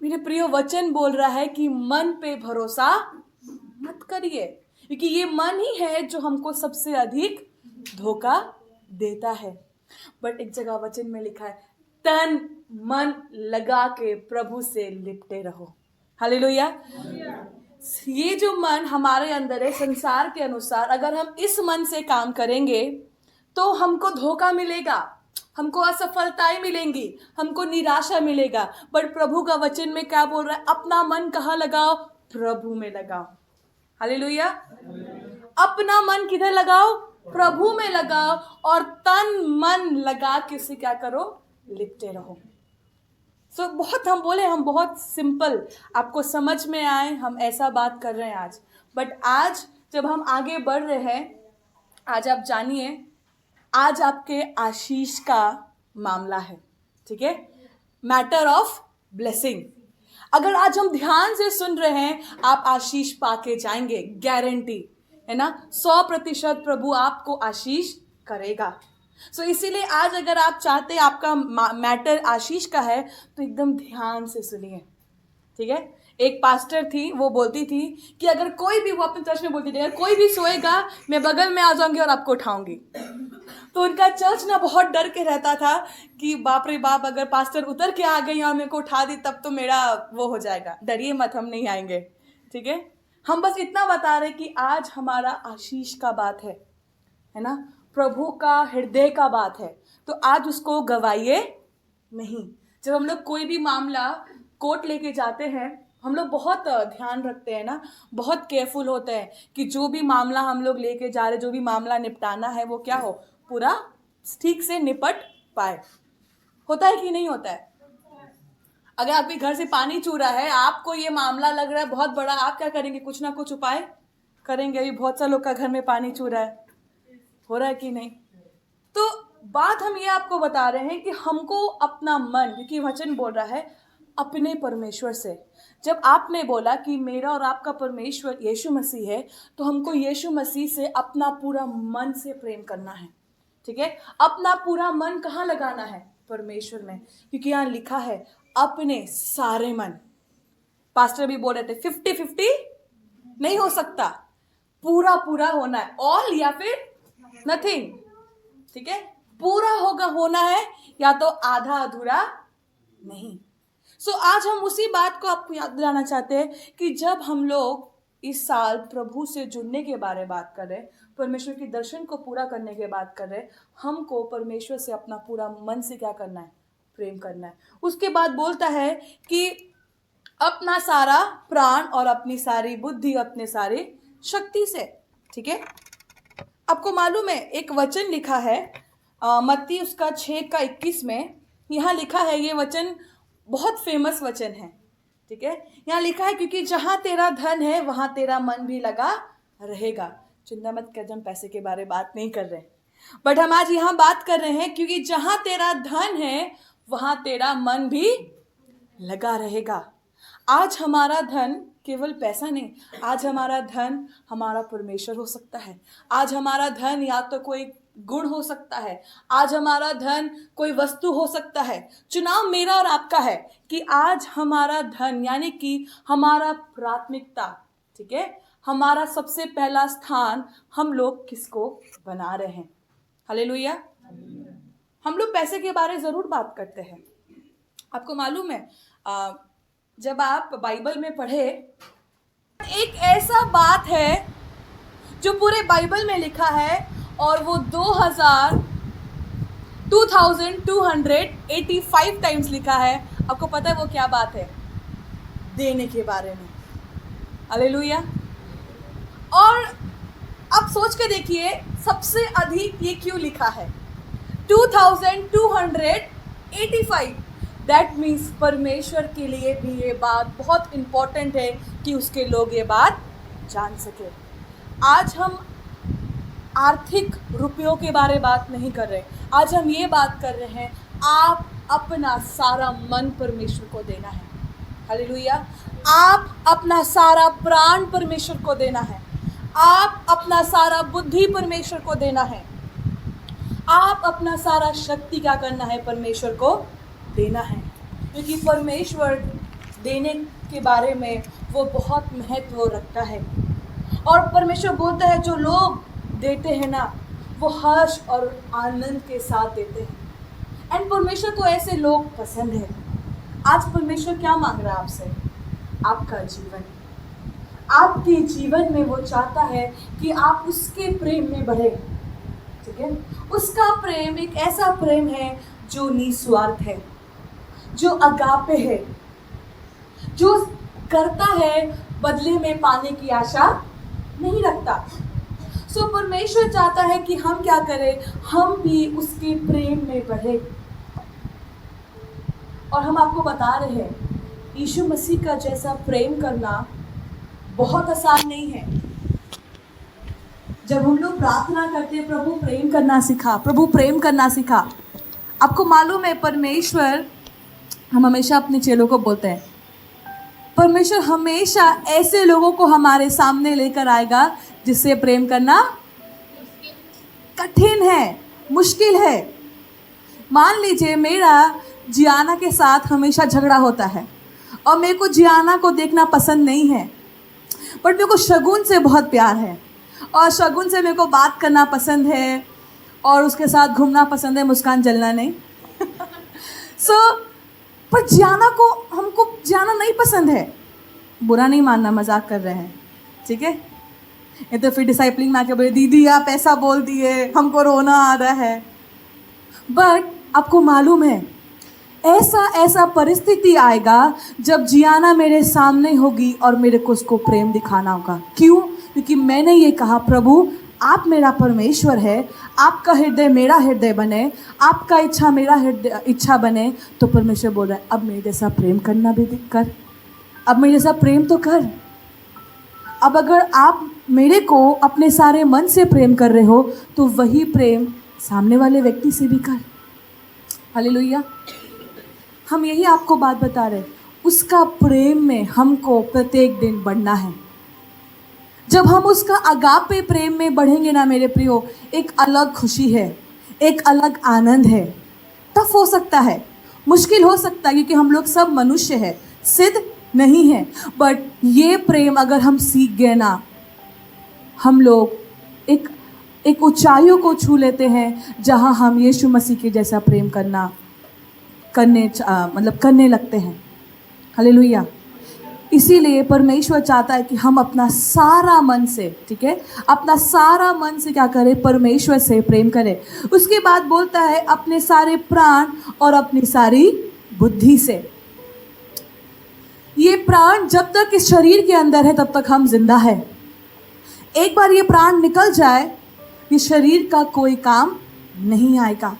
मेरे प्रिय, वचन बोल रहा है कि मन पे भरोसा मत करिए, क्योंकि ये मन ही है जो हमको सबसे अधिक धोखा देता है। बट एक जगह वचन में लिखा है, तन मन लगा के प्रभु से लिपटे रहो। हालेलुया। ये जो मन हमारे अंदर है, संसार के अनुसार अगर हम इस मन से काम करेंगे तो हमको धोखा मिलेगा, हमको असफलताएं मिलेंगी, हमको निराशा मिलेगा। बट प्रभु का वचन में क्या बोल रहा है, अपना मन कहाँ लगाओ, प्रभु में लगाओ। हालेलुया। अपना मन किधर लगाओ, प्रभु में लगाओ, और तन मन लगा के उसे क्या करो, लिपटे रहो। सो बहुत हम बोले, हम बहुत सिंपल आपको समझ में आए, हम ऐसा बात कर रहे हैं आज। बट आज जब हम आगे बढ़ रहे हैं, आज आप जानिए, आज आपके आशीष का मामला है। ठीक है, मैटर ऑफ ब्लेसिंग। अगर आज हम ध्यान से सुन रहे हैं, आप आशीष पाके जाएंगे, गारंटी है ना। 100% प्रभु आपको आशीष करेगा। सो इसीलिए आज अगर आप चाहते हैं आपका मैटर आशीष का है, तो एकदम ध्यान से सुनिए, ठीक है। एक पास्टर थी, वो बोलती थी कि अगर कोई भी, वो अपने चर्च में बोलती थी, अगर कोई भी सोएगा मैं बगल में आ जाऊंगी और आपको उठाऊंगी। तो उनका चर्च ना बहुत डर के रहता था कि बाप रे बाप, अगर पास्टर उतर के आ गई और मेरे को उठा दी तब तो मेरा वो हो जाएगा। डरिए मत, हम नहीं आएंगे, ठीक है। हम बस इतना बता रहे कि आज हमारा आशीष का बात है ना, प्रभु का हृदय का बात है, तो आज उसको गवाइए नहीं। जब हम लोग कोई भी मामला कोर्ट लेके जाते हैं, हम लोग बहुत ध्यान रखते हैं ना, बहुत केयरफुल होते हैं कि जो भी मामला हम लोग लेके जा रहे, जो भी मामला निपटाना है, वो क्या हो, पूरा ठीक से निपट पाए। होता है कि नहीं होता है? अगर आपके घर से पानी चू रहा है, आपको ये मामला लग रहा है बहुत बड़ा, आप क्या करेंगे? कुछ ना कुछ उपाय करेंगे। अभी बहुत सा लोग का घर में पानी चू रहा है, हो रहा है कि नहीं? तो बात हम ये आपको बता रहे हैं कि हमको अपना मन, क्योंकि वचन बोल रहा है अपने परमेश्वर से। जब आपने बोला कि मेरा और आपका परमेश्वर यीशु मसीह है, तो हमको यीशु मसीह से अपना पूरा मन से प्रेम करना है, ठीक है। अपना पूरा मन कहाँ लगाना है? परमेश्वर में, क्योंकि यहाँ लिखा है अपने सारे मन। पास्टर भी बोल रहे थे 50-50 नहीं हो सकता, पूरा पूरा होना है, ऑल या फिर नथिंग, ठीक है। पूरा होना है, या तो आधा अधूरा नहीं। सो आज हम उसी बात को आपको याद दिलाना चाहते हैं कि जब हम लोग इस साल प्रभु से जुड़ने के बारे में बात कर रहे, परमेश्वर के दर्शन को पूरा करने के बात कर रहे, हमको परमेश्वर से अपना पूरा मन से क्या करना है? प्रेम करना है। उसके बाद बोलता है कि अपना सारा प्राण और अपनी सारी बुद्धि, अपने सारी शक्ति से, ठीक है। आपको मालूम है एक वचन लिखा है मत्ती उसका 6:21 में, यहाँ लिखा है, ये वचन बहुत फेमस वचन है, ठीक है। यहाँ लिखा है क्योंकि जहाँ तेरा धन है वहाँ तेरा मन भी लगा रहेगा। चिंता मत कर, हम पैसे के बारे में बात नहीं कर रहे, बट हम आज यहाँ बात कर रहे हैं क्योंकि जहाँ तेरा धन है वहाँ तेरा मन भी लगा रहेगा। आज हमारा धन केवल पैसा नहीं, आज हमारा धन हमारा परमेश्वर हो सकता है। आज हमारा धन या तो कोई गुण हो सकता है, आज हमारा धन कोई वस्तु हो सकता है। चुनाव मेरा और आपका है कि आज हमारा धन यानी कि हमारा प्राथमिकता, ठीक है, हमारा सबसे पहला स्थान हम लोग किसको बना रहे हैं। हालेलुया। हम लोग पैसे के बारे ज़रूर बात करते हैं। आपको मालूम है जब आप बाइबल में पढ़े, एक ऐसा बात है जो पूरे बाइबल में लिखा है और वो 2285 टाइम्स लिखा है। आपको पता है वो क्या बात है? देने के बारे में। हालेलुया। और आप सोच के देखिए सबसे अधिक ये क्यों लिखा है? 2285। दैट मीन्स परमेश्वर के लिए भी ये बात बहुत इम्पोर्टेंट है कि उसके लोग ये बात जान सके। आज हम आर्थिक रुपयों के बारे में बात नहीं कर रहे, आज हम ये बात कर रहे हैं आप अपना सारा मन परमेश्वर को देना है। हालेलुया। आप अपना सारा प्राण परमेश्वर को देना है, आप अपना सारा बुद्धि परमेश्वर को देना है, आप अपना सारा शक्ति क्या करना है? परमेश्वर को देना है। क्योंकि परमेश्वर देने के बारे में वो बहुत महत्व रखता है। और परमेश्वर बोलता है जो लोग देते हैं ना, वो हर्ष और आनंद के साथ देते हैं। एंड परमेश्वर को ऐसे लोग पसंद है। आज परमेश्वर क्या मांग रहा है आपसे? आपका जीवन। आपके जीवन में वो चाहता है कि आप उसके प्रेम में बढ़े, ठीक है। उसका प्रेम एक ऐसा प्रेम है जो निस्वार्थ है, जो अगापे है, जो करता है बदले में पाने की आशा नहीं रखता। सो परमेश्वर चाहता है कि हम क्या करें? हम भी उसके प्रेम में बढ़े। और हम आपको बता रहे हैं यीशु मसीह का जैसा प्रेम करना बहुत आसान नहीं है। जब हम लोग प्रार्थना करते, प्रभु प्रेम करना सिखा, प्रभु प्रेम करना सिखा। आपको मालूम है परमेश्वर, हम हमेशा अपने चेलों को बोलते हैं परमेश्वर हमेशा ऐसे लोगों को हमारे सामने लेकर आएगा जिससे प्रेम करना कठिन है, मुश्किल है। मान लीजिए मेरा जियाना के साथ हमेशा झगड़ा होता है और मेरे को जियाना को देखना पसंद नहीं है, बट मेरे को शगुन से बहुत प्यार है और शगुन से मेरे को बात करना पसंद है और उसके साथ घूमना पसंद है, मुस्कान जलना नहीं। पर हमको जियाना नहीं पसंद है। बुरा नहीं मानना, मजाक कर रहे हैं, ठीक है। ये तो फिर डिसाइपलिंग में आके बोले दीदी आप ऐसा बोल दिए, हमको रोना आ रहा है। बट आपको मालूम है ऐसा परिस्थिति आएगा जब जियाना मेरे सामने होगी और मेरे को उसको प्रेम दिखाना होगा। क्यों? क्योंकि मैंने ये कहा प्रभु आप मेरा परमेश्वर है, आपका हृदय मेरा हृदय बने, आपका इच्छा मेरा हृदय इच्छा बने। तो परमेश्वर बोल रहा है अब मेरे जैसा प्रेम करना भी कर, अब मेरे जैसा प्रेम तो कर। अब अगर आप मेरे को अपने सारे मन से प्रेम कर रहे हो तो वही प्रेम सामने वाले व्यक्ति से भी कर। हालेलुया। हम यही आपको बात बता रहे, उसका प्रेम में हमको प्रत्येक दिन बढ़ना है। जब हम उसका अगापे प्रेम में बढ़ेंगे ना मेरे प्रियो, एक अलग खुशी है, एक अलग आनंद है। टफ हो सकता है, मुश्किल हो सकता है, क्योंकि हम लोग सब मनुष्य हैं, सिद्ध नहीं है। बट ये प्रेम अगर हम सीख गए ना, हम लोग एक ऊंचाइयों को छू लेते हैं जहां हम यीशु मसीह के जैसा प्रेम करने लगते हैं। हालेलुया। इसीलिए परमेश्वर चाहता है कि हम अपना सारा मन से, ठीक है, अपना सारा मन से क्या करें? परमेश्वर से प्रेम करें। उसके बाद बोलता है अपने सारे प्राण और अपनी सारी बुद्धि से। ये प्राण जब तक इस शरीर के अंदर है तब तक हम जिंदा है। एक बार ये प्राण निकल जाए, ये शरीर का कोई काम नहीं आएगा।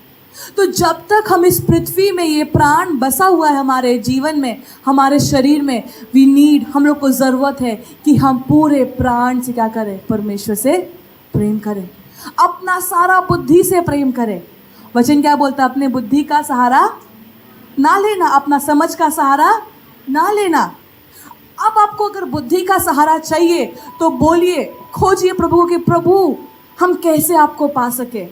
तो जब तक हम इस पृथ्वी में, ये प्राण बसा हुआ है हमारे जीवन में, हमारे शरीर में, हम लोग को ज़रूरत है कि हम पूरे प्राण से क्या करें? परमेश्वर से प्रेम करें, अपना सारा बुद्धि से प्रेम करें। वचन क्या बोलता है? अपने बुद्धि का सहारा ना लेना, अपना समझ का सहारा ना लेना। अब आपको अगर बुद्धि का सहारा चाहिए तो बोलिए, खोजिए प्रभु को कि प्रभु हम कैसे आपको पा सके।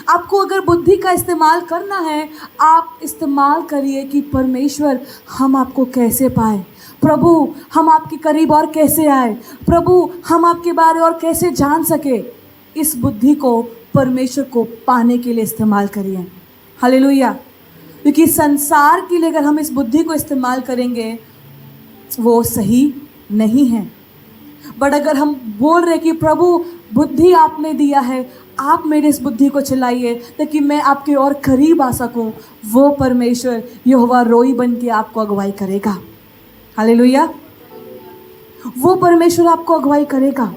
आपको अगर बुद्धि का इस्तेमाल करना है, आप इस्तेमाल करिए कि परमेश्वर हम आपको कैसे पाए, प्रभु हम आपके करीब और कैसे आए, प्रभु हम आपके बारे और कैसे जान सके। इस बुद्धि को परमेश्वर को पाने के लिए इस्तेमाल करिए। हालेलुया। क्योंकि संसार के लिए अगर हम इस बुद्धि को इस्तेमाल करेंगे वो सही नहीं है। बट अगर हम बोल रहे कि प्रभु बुद्धि आपने दिया है, आप मेरे इस बुद्धि को चलाइए ताकि मैं आपके और करीब आ सकूं, वो परमेश्वर यहोवा रोई बन के आपको अगुवाई करेगा। हालेलुया। वो परमेश्वर आपको अगुवाई करेगा।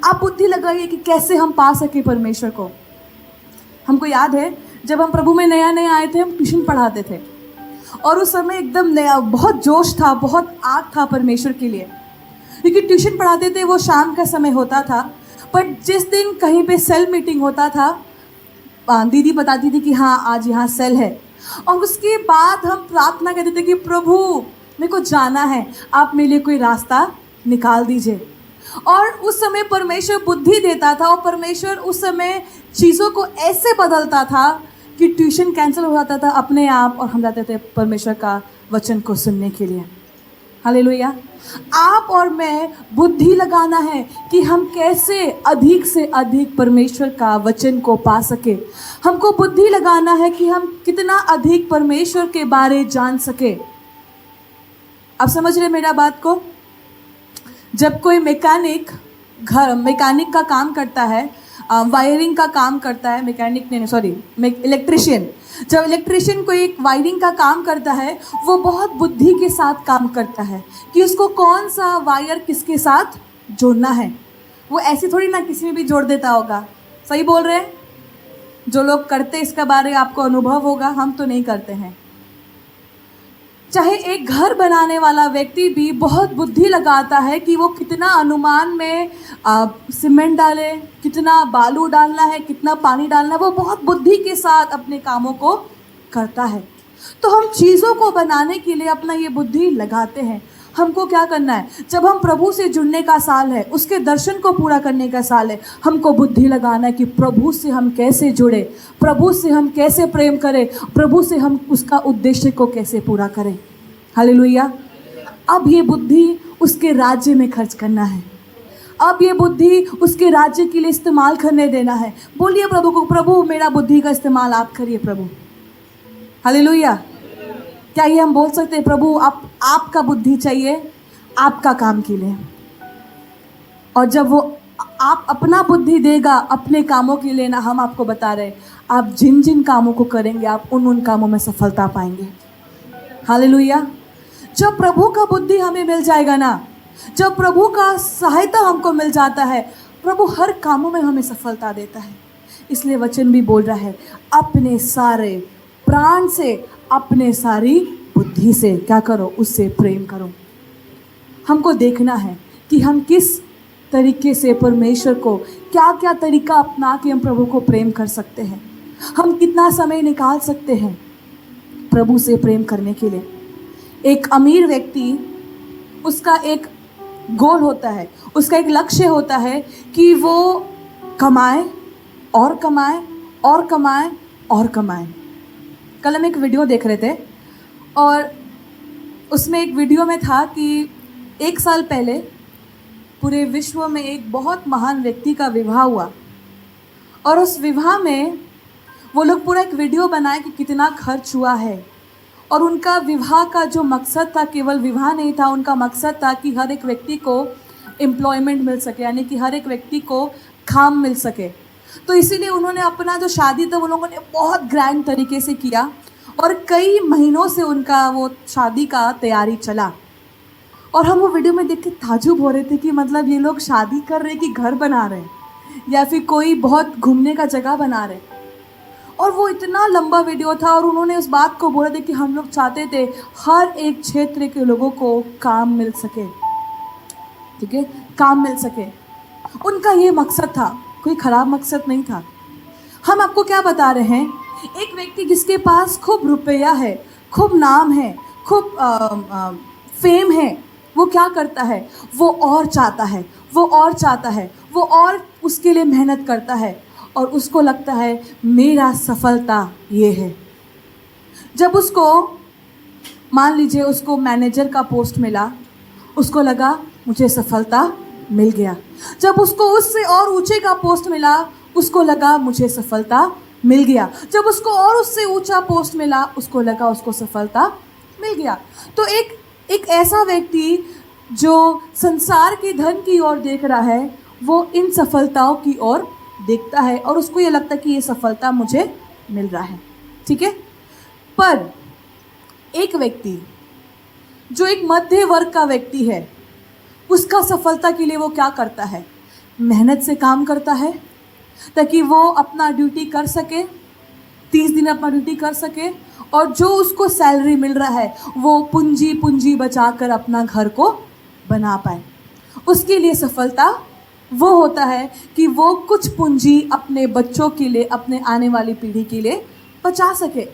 आप बुद्धि लगाइए कि कैसे हम पा सके परमेश्वर को। हमको याद है जब हम प्रभु में नया नया आए थे, हम ट्यूशन पढ़ाते थे और उस समय एकदम नया, बहुत जोश था, बहुत आग था परमेश्वर के लिए। क्योंकि ट्यूशन पढ़ाते थे, वो शाम का समय होता था। पर जिस दिन कहीं पे सेल मीटिंग होता था, दीदी बताती थी कि हाँ आज यहाँ सेल है, और उसके बाद हम प्रार्थना करते थे कि प्रभु मेरे को जाना है, आप मेरे लिए कोई रास्ता निकाल दीजिए। और उस समय परमेश्वर बुद्धि देता था और परमेश्वर उस समय चीज़ों को ऐसे बदलता था कि ट्यूशन कैंसिल हो जाता था अपने आप और हम जाते थे परमेश्वर का वचन को सुनने के लिए। हालेलुया। आप और मैं बुद्धि लगाना है कि हम कैसे अधिक से अधिक परमेश्वर का वचन को पा सके। हमको बुद्धि लगाना है कि हम कितना अधिक परमेश्वर के बारे जान सके। आप समझ रहे मेरा बात को? जब कोई मैकेनिक का काम करता है, वायरिंग का काम करता है, इलेक्ट्रिशियन, जब इलेक्ट्रिशियन कोई एक वायरिंग का काम करता है, वो बहुत बुद्धि के साथ काम करता है कि उसको कौन सा वायर किसके साथ जोड़ना है। वो ऐसी थोड़ी ना किसी में भी जोड़ देता होगा। सही बोल रहे हैं? जो लोग करते इसका बारे आपको अनुभव होगा, हम तो नहीं करते हैं। चाहे एक घर बनाने वाला व्यक्ति भी बहुत बुद्धि लगाता है कि वो कितना अनुमान में सीमेंट डाले, कितना बालू डालना है, कितना पानी डालना है, वो बहुत बुद्धि के साथ अपने कामों को करता है। तो हम चीज़ों को बनाने के लिए अपना ये बुद्धि लगाते हैं। हमको क्या करना है? जब हम प्रभु से जुड़ने का साल है, उसके दर्शन को पूरा करने का साल है, हमको बुद्धि लगाना है कि प्रभु से हम कैसे जुड़े, प्रभु से हम कैसे प्रेम करें, प्रभु से हम उसका उद्देश्य को कैसे पूरा करें। हालेलुया। अब ये बुद्धि उसके राज्य में खर्च करना है। अब ये बुद्धि उसके राज्य के लिए इस्तेमाल करने देना है। बोलिए प्रभु को, प्रभु मेरा बुद्धि का इस्तेमाल आप करिए प्रभु। हालेलुया। क्या ये हम बोल सकते हैं, प्रभु आपका बुद्धि चाहिए आपका काम के लिए। और जब वो आप अपना बुद्धि देगा अपने कामों के लिए ना, हम आपको बता रहे, आप जिन जिन कामों को करेंगे आप उन कामों में सफलता पाएंगे। हालेलुया। जब प्रभु का बुद्धि हमें मिल जाएगा ना, जब प्रभु का सहायता हमको मिल जाता है, प्रभु हर कामों में हमें सफलता देता है। इसलिए वचन भी बोल रहा है, अपने सारे प्राण से, अपने सारी बुद्धि से क्या करो, उससे प्रेम करो। हमको देखना है कि हम किस तरीके से परमेश्वर को, क्या क्या तरीका अपना के हम प्रभु को प्रेम कर सकते हैं। हम कितना समय निकाल सकते हैं प्रभु से प्रेम करने के लिए। एक अमीर व्यक्ति, उसका एक गोल होता है, उसका एक लक्ष्य होता है कि वो कमाए और कमाए और कमाए और कमाए। कल हम एक वीडियो देख रहे थे और उसमें एक वीडियो में था कि 1 साल पहले पूरे विश्व में एक बहुत महान व्यक्ति का विवाह हुआ और उस विवाह में वो लोग पूरा एक वीडियो बनाए कि कितना खर्च हुआ है। और उनका विवाह का जो मकसद था, केवल विवाह नहीं था, उनका मकसद था कि हर एक व्यक्ति को एम्प्लॉयमेंट मिल सके, यानी कि हर एक व्यक्ति को काम मिल सके। तो इसीलिए उन्होंने अपना जो शादी था वो लोगों ने बहुत ग्रैंड तरीके से किया और कई महीनों से उनका वो शादी का तैयारी चला। और हम वो वीडियो में देख के ताज्जुब हो रहे थे कि मतलब ये लोग शादी कर रहे कि घर बना रहे हैं या फिर कोई बहुत घूमने का जगह बना रहे। और वो इतना लंबा वीडियो था और उन्होंने उस बात को बोला था कि हम लोग चाहते थे हर एक क्षेत्र के लोगों को काम मिल सके, ठीक है, काम मिल सके। उनका ये मकसद था, कोई ख़राब मकसद नहीं था। हम आपको क्या बता रहे हैं, एक व्यक्ति जिसके पास खूब रुपया है, खूब नाम है, खूब फेम है, वो क्या करता है, वो और चाहता है, वो और चाहता है, वो और उसके लिए मेहनत करता है और उसको लगता है मेरा सफलता ये है। जब उसको, मान लीजिए उसको मैनेजर का पोस्ट मिला, उसको लगा मुझे सफलता मिल गया। जब उसको उससे और ऊंचे का पोस्ट मिला, उसको लगा मुझे सफलता मिल गया। जब उसको और उससे ऊंचा पोस्ट मिला, उसको लगा उसको सफलता मिल गया। तो एक ऐसा व्यक्ति जो संसार के धन की ओर देख रहा है, वो इन सफलताओं की ओर देखता है और उसको ये लगता है कि ये सफलता मुझे मिल रहा है, ठीक है। पर एक व्यक्ति जो एक मध्य वर्ग का व्यक्ति है, उसका सफलता के लिए वो क्या करता है, मेहनत से काम करता है ताकि वो अपना ड्यूटी कर सके, 30 दिन अपना ड्यूटी कर सके और जो उसको सैलरी मिल रहा है वो पूंजी बचाकर अपना घर को बना पाए। उसके लिए सफलता वो होता है कि वो कुछ पूंजी अपने बच्चों के लिए, अपने आने वाली पीढ़ी के लिए बचा सके।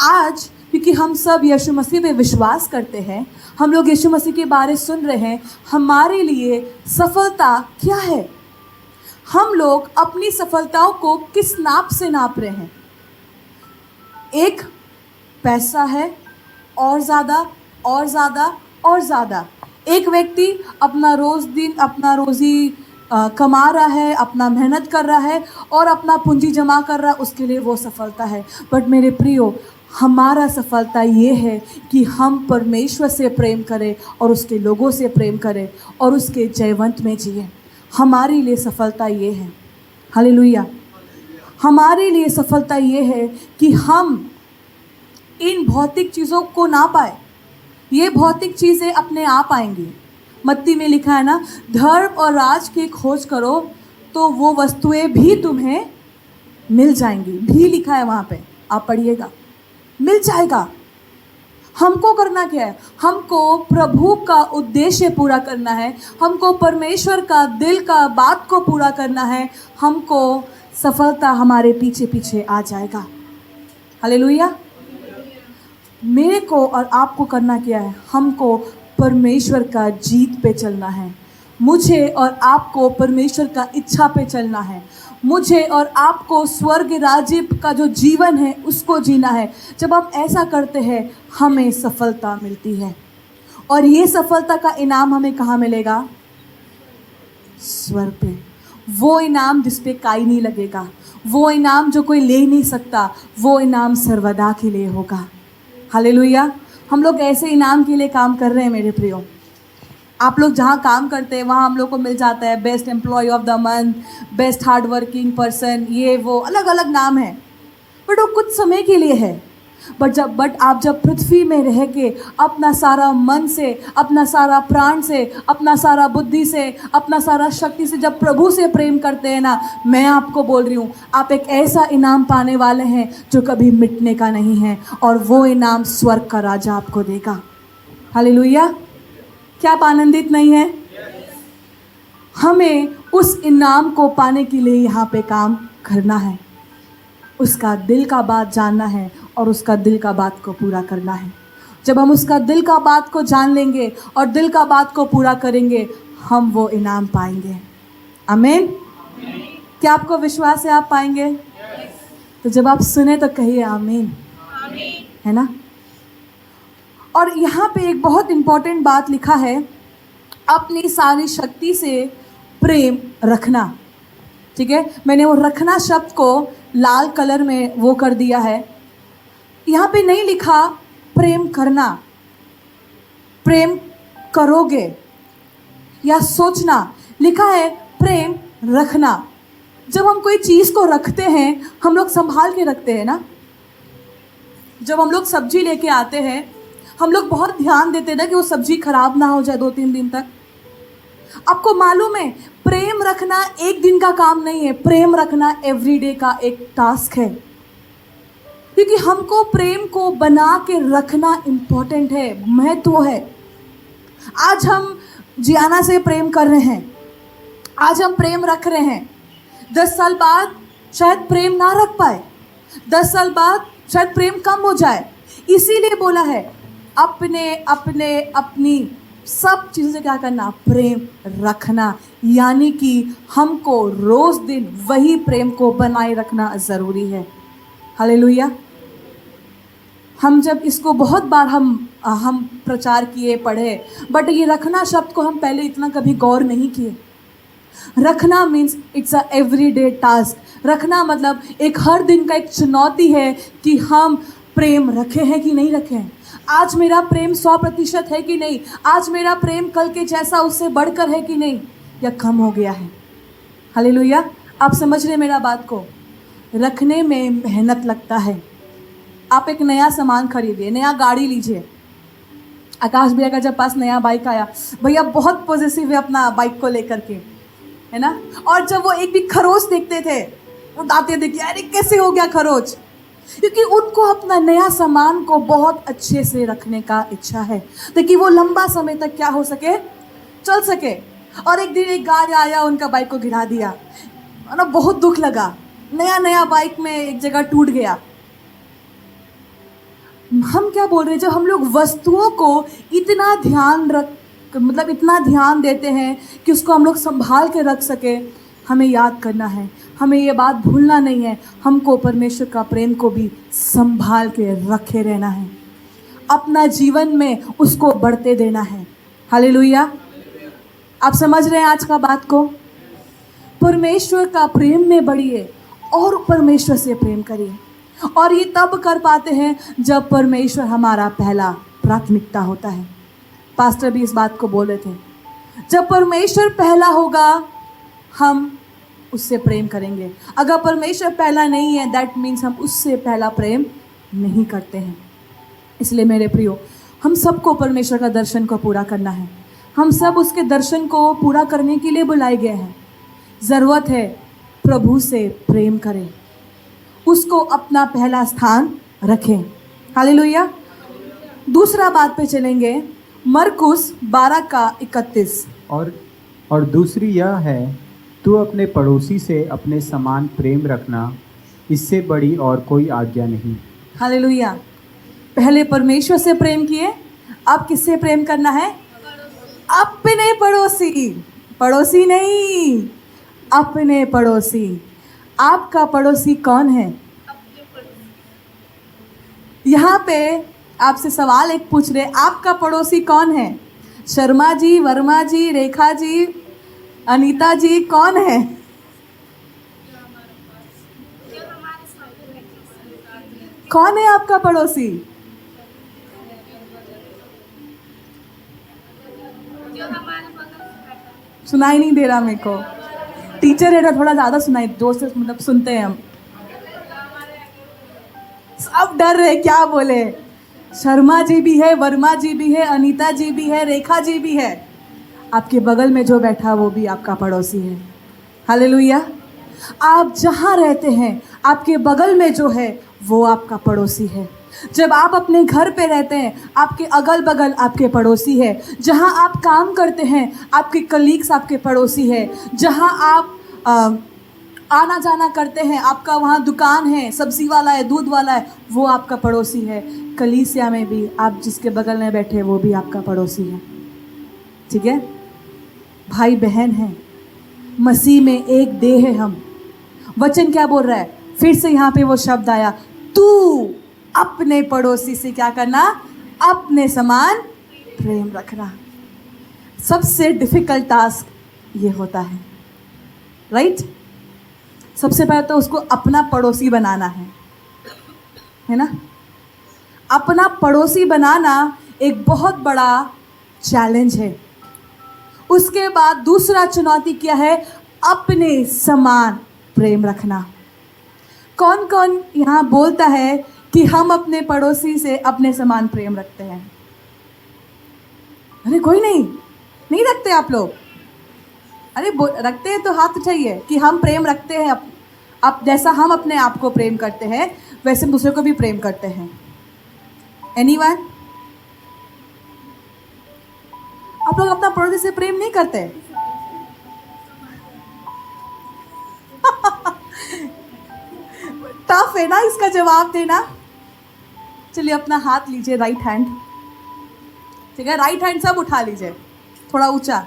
आज क्योंकि हम सब यीशु मसीह पे विश्वास करते हैं, हम लोग यीशु मसीह के बारे सुन रहे हैं, हमारे लिए सफलता क्या है? हम लोग अपनी सफलताओं को किस नाप से नाप रहे हैं? एक पैसा है, और ज़्यादा और ज़्यादा और ज़्यादा। एक व्यक्ति अपना अपना रोज़ी कमा रहा है, अपना मेहनत कर रहा है और अपना पूंजी जमा कर रहा है, उसके लिए वो सफलता है। बट मेरे प्रियो, हमारा सफलता ये है कि हम परमेश्वर से प्रेम करें और उसके लोगों से प्रेम करें और उसके जयवंत में जिए। हमारे लिए सफलता ये है। हालेलुया। हमारे लिए सफलता ये है कि हम इन भौतिक चीज़ों को ना पाए। ये भौतिक चीज़ें अपने आप आएंगी। मत्ती में लिखा है ना, धर्म और राज की खोज करो तो वो वस्तुएं भी तुम्हें मिल जाएंगी। भी लिखा है वहाँ पे, आप पढ़िएगा, मिल जाएगा। हमको करना क्या है? हमको प्रभु का उद्देश्य पूरा करना है, हमको परमेश्वर का दिल का बात को पूरा करना है, हमको सफलता हमारे पीछे पीछे आ जाएगा। हालेलुया। मेरे को और आपको करना क्या है? हमको परमेश्वर का जीत पे चलना है। मुझे और आपको परमेश्वर का इच्छा पे चलना है। मुझे और आपको स्वर्ग राज्य का जो जीवन है उसको जीना है। जब हम ऐसा करते हैं हमें सफलता मिलती है, और ये सफलता का इनाम हमें कहाँ मिलेगा? स्वर्ग पे। वो इनाम जिस पे काई नहीं लगेगा, वो इनाम जो कोई ले नहीं सकता, वो इनाम सर्वदा के लिए होगा। हालेलुया। हम लोग ऐसे इनाम के लिए काम कर रहे हैं मेरे प्रियो। आप लोग जहाँ काम करते हैं वहाँ हम लोग को मिल जाता है best employee of the month, best hard working person, ये वो अलग अलग नाम है, बट वो कुछ समय के लिए है। बट आप जब पृथ्वी में रह के अपना सारा मन से, अपना सारा प्राण से, अपना सारा बुद्धि से, अपना सारा शक्ति से जब प्रभु से प्रेम करते हैं ना, मैं आपको बोल रही हूँ आप एक ऐसा इनाम पाने वाले हैं जो कभी मिटने का नहीं है, और वो इनाम स्वर्ग का राजा आपको देगा। हालेलुया। क्या आप आनंदित नहीं है? हमें उस इनाम को पाने के लिए यहाँ पे काम करना है, उसका दिल का बात जानना है और उसका दिल का बात को पूरा करना है। जब हम उसका दिल का बात को जान लेंगे और दिल का बात को पूरा करेंगे, हम वो इनाम पाएंगे। आमीन। क्या आपको विश्वास है आप पाएंगे? तो जब आप सुने तो कहिए आमीन, है ना। और यहाँ पे एक बहुत इम्पोर्टेंट बात लिखा है, अपनी सारी शक्ति से प्रेम रखना। ठीक है, मैंने वो रखना शब्द को लाल कलर में वो कर दिया है। यहाँ पे नहीं लिखा प्रेम करना, प्रेम करोगे या सोचना, लिखा है प्रेम रखना। जब हम कोई चीज़ को रखते हैं हम लोग संभाल के रखते हैं ना। जब हम लोग सब्जी लेके आते हैं हम लोग बहुत ध्यान देते हैं ना कि वो सब्जी खराब ना हो जाए 2-3 दिन तक। आपको मालूम है प्रेम रखना एक दिन का काम नहीं है, प्रेम रखना एवरीडे का एक टास्क है, क्योंकि हमको प्रेम को बना के रखना इम्पोर्टेंट है, महत्व है। आज हम जियाना से प्रेम कर रहे हैं, आज हम प्रेम रख रहे हैं, 10 साल बाद शायद प्रेम ना रख पाए, 10 साल बाद शायद प्रेम कम हो जाए। इसीलिए बोला है अपने अपने अपनी सब चीज़ों से क्या करना? प्रेम रखना, यानी कि हमको रोज़ दिन वही प्रेम को बनाए रखना ज़रूरी है। हालेलुया। हम जब इसको बहुत बार हम प्रचार किए, पढ़े, बट ये रखना शब्द को हम पहले इतना कभी गौर नहीं किए। रखना means it's a everyday task. रखना मतलब एक हर दिन का एक चुनौती है कि हम प्रेम रखे हैं कि नहीं रखे हैं। आज मेरा प्रेम 100% है कि नहीं, आज मेरा प्रेम कल के जैसा उससे बढ़कर है कि नहीं, या कम हो गया है। हालेलुया। आप समझ रहे मेरा बात को? रखने में मेहनत लगता है। आप एक नया सामान खरीदिए, नया गाड़ी लीजिए। आकाश भैया का जब पास नया बाइक आया, भैया बहुत पॉजिटिव है अपना बाइक को लेकर के, है ना। और जब वो एक भी खरोच देखते थे वो दाते देखिए अरे कैसे हो गया खरोच, क्योंकि उनको अपना नया सामान को बहुत अच्छे से रखने का इच्छा है ताकि वो लंबा समय तक क्या हो सके, चल सके। और एक दिन एक गाड़ी आया उनका बाइक को गिरा दिया, ना बहुत दुख लगा। नया बाइक में एक जगह टूट गया। हम क्या बोल रहे हैं, जब हम लोग वस्तुओं को इतना इतना ध्यान देते हैं कि उसको हम लोग संभाल के रख सके, हमें याद करना है, हमें ये बात भूलना नहीं है, हमको परमेश्वर का प्रेम को भी संभाल के रखे रहना है, अपना जीवन में उसको बढ़ते देना है। हालेलुया। आप समझ रहे हैं आज का बात को? परमेश्वर का प्रेम में बढ़िए और परमेश्वर से प्रेम करिए, और ये तब कर पाते हैं जब परमेश्वर हमारा पहला प्राथमिकता होता है। पास्टर भी इस बात को बोले थे, जब परमेश्वर पहला होगा हम उससे प्रेम करेंगे। अगर परमेश्वर पहला नहीं है दैट मीन्स हम उससे पहला प्रेम नहीं करते हैं। इसलिए मेरे प्रियो, हम सबको परमेश्वर का दर्शन को पूरा करना है। हम सब उसके दर्शन को पूरा करने के लिए बुलाए गए हैं। ज़रूरत है प्रभु से प्रेम करें, उसको अपना पहला स्थान रखें। हालेलुया। दूसरा बात पे चलेंगे, मरकुस 12:31। और दूसरी यह है, तू अपने पड़ोसी से अपने समान प्रेम रखना, इससे बड़ी और कोई आज्ञा नहीं। हालेलुया। पहले परमेश्वर से प्रेम किए, अब किससे प्रेम करना है? अपने पड़ोसी, पड़ोसी नहीं, अपने पड़ोसी। आपका पड़ोसी कौन है? अपने पड़ोसी। यहाँ पे आपसे सवाल एक पूछ रहे, आपका पड़ोसी कौन है? शर्मा जी, वर्मा जी, रेखा जी, अनीता जी, कौन है? जो हमारे सामने बैठे कौन है आपका पड़ोसी? जो हमारे बगल में बैठा सुनाई नहीं दे रहा मेरे को। टीचर है ना, थोड़ा ज़्यादा सुनाई, जोर से मतलब सुनते हैं हम। सब डर रहे क्या बोले। शर्मा जी भी है, वर्मा जी भी है, अनीता जी भी है, रेखा जी भी है। आपके बगल में जो बैठा वो भी आपका पड़ोसी है। हालेलुया। आप जहाँ रहते हैं आपके बगल में जो है वो आपका पड़ोसी है। जब आप अपने घर पे रहते हैं आपके अगल बगल आपके पड़ोसी है। जहाँ आप काम करते हैं आपके कलीग्स आपके पड़ोसी है। जहाँ आप आना जाना करते हैं, आपका वहाँ दुकान है, सब्जी वाला है, दूध वाला है, वो आपका पड़ोसी है। कलीसिया में भी आप जिसके बगल में बैठे वो भी आपका पड़ोसी है। ठीक है, भाई बहन हैं, मसीह में एक देह है हम। वचन क्या बोल रहा है? फिर से यहाँ पे वो शब्द आया, तू अपने पड़ोसी से क्या करना? अपने समान प्रेम रखना। सबसे डिफिकल्ट टास्क ये होता है, राइट? सबसे पहले तो उसको अपना पड़ोसी बनाना है ना? अपना पड़ोसी बनाना एक बहुत बड़ा चैलेंज है। उसके बाद दूसरा चुनौती क्या है? अपने समान प्रेम रखना। कौन कौन यहाँ बोलता है कि हम अपने पड़ोसी से अपने समान प्रेम रखते हैं? अरे कोई नहीं रखते आप लोग? अरे रखते हैं तो हाथ उठाइए कि हम प्रेम रखते हैं। आप जैसा हम अपने आप को प्रेम करते हैं वैसे दूसरे को भी प्रेम करते हैं। एनीवन? आप लोग अपना पड़ोसी से प्रेम नहीं करते? टफ है ना इसका जवाब देना। चलिए अपना हाथ लीजिए, राइट हैंड। ठीक है, राइट हैंड सब उठा लीजिए, थोड़ा ऊंचा,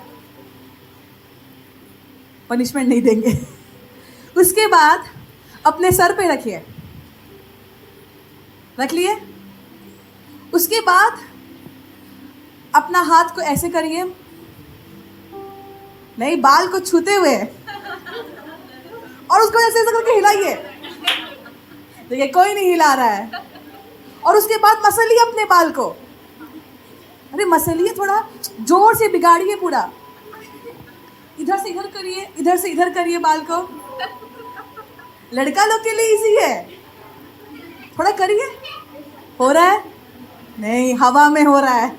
पनिशमेंट नहीं देंगे। उसके बाद अपने सर पे रखिए, रख लिए। उसके बाद अपना हाथ को ऐसे करिए, नहीं बाल को छूते हुए, और उसको ऐसे ऐसे करके हिलाइए। देखिए कोई नहीं हिला रहा है। और उसके बाद मसलिए अपने बाल को। अरे मसलिए, थोड़ा जोर से बिगाड़िए पूरा। इधर से इधर करिए, इधर से इधर करिए बाल को। लड़का लोग के लिए इजी है, थोड़ा करिए। हो रहा है? नहीं, हवा में हो रहा है।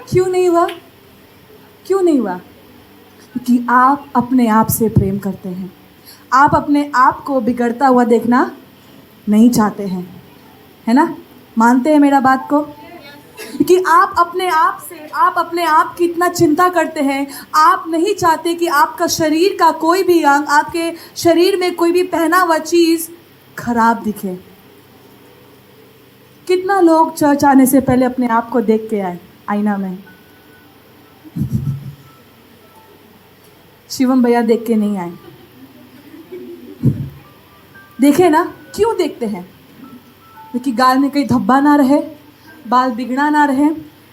क्यों नहीं हुआ? क्यों नहीं हुआ? क्योंकि आप अपने आप से प्रेम करते हैं। आप अपने आप को बिगड़ता हुआ देखना नहीं चाहते हैं, है ना? मानते हैं मेरा बात को? कि आप अपने आप की इतना चिंता करते हैं। आप नहीं चाहते कि आपका शरीर का कोई भी अंग, आपके शरीर में कोई भी पहना हुआ चीज़ खराब दिखे। कितना लोग चर्च आने से पहले अपने आप को देख के आए आईना में? शिवम भैया देख के नहीं आए। देखे ना? क्यों देखते हैं? क्योंकि गाल में कहीं धब्बा ना रहे, बाल बिगड़ा ना रहे।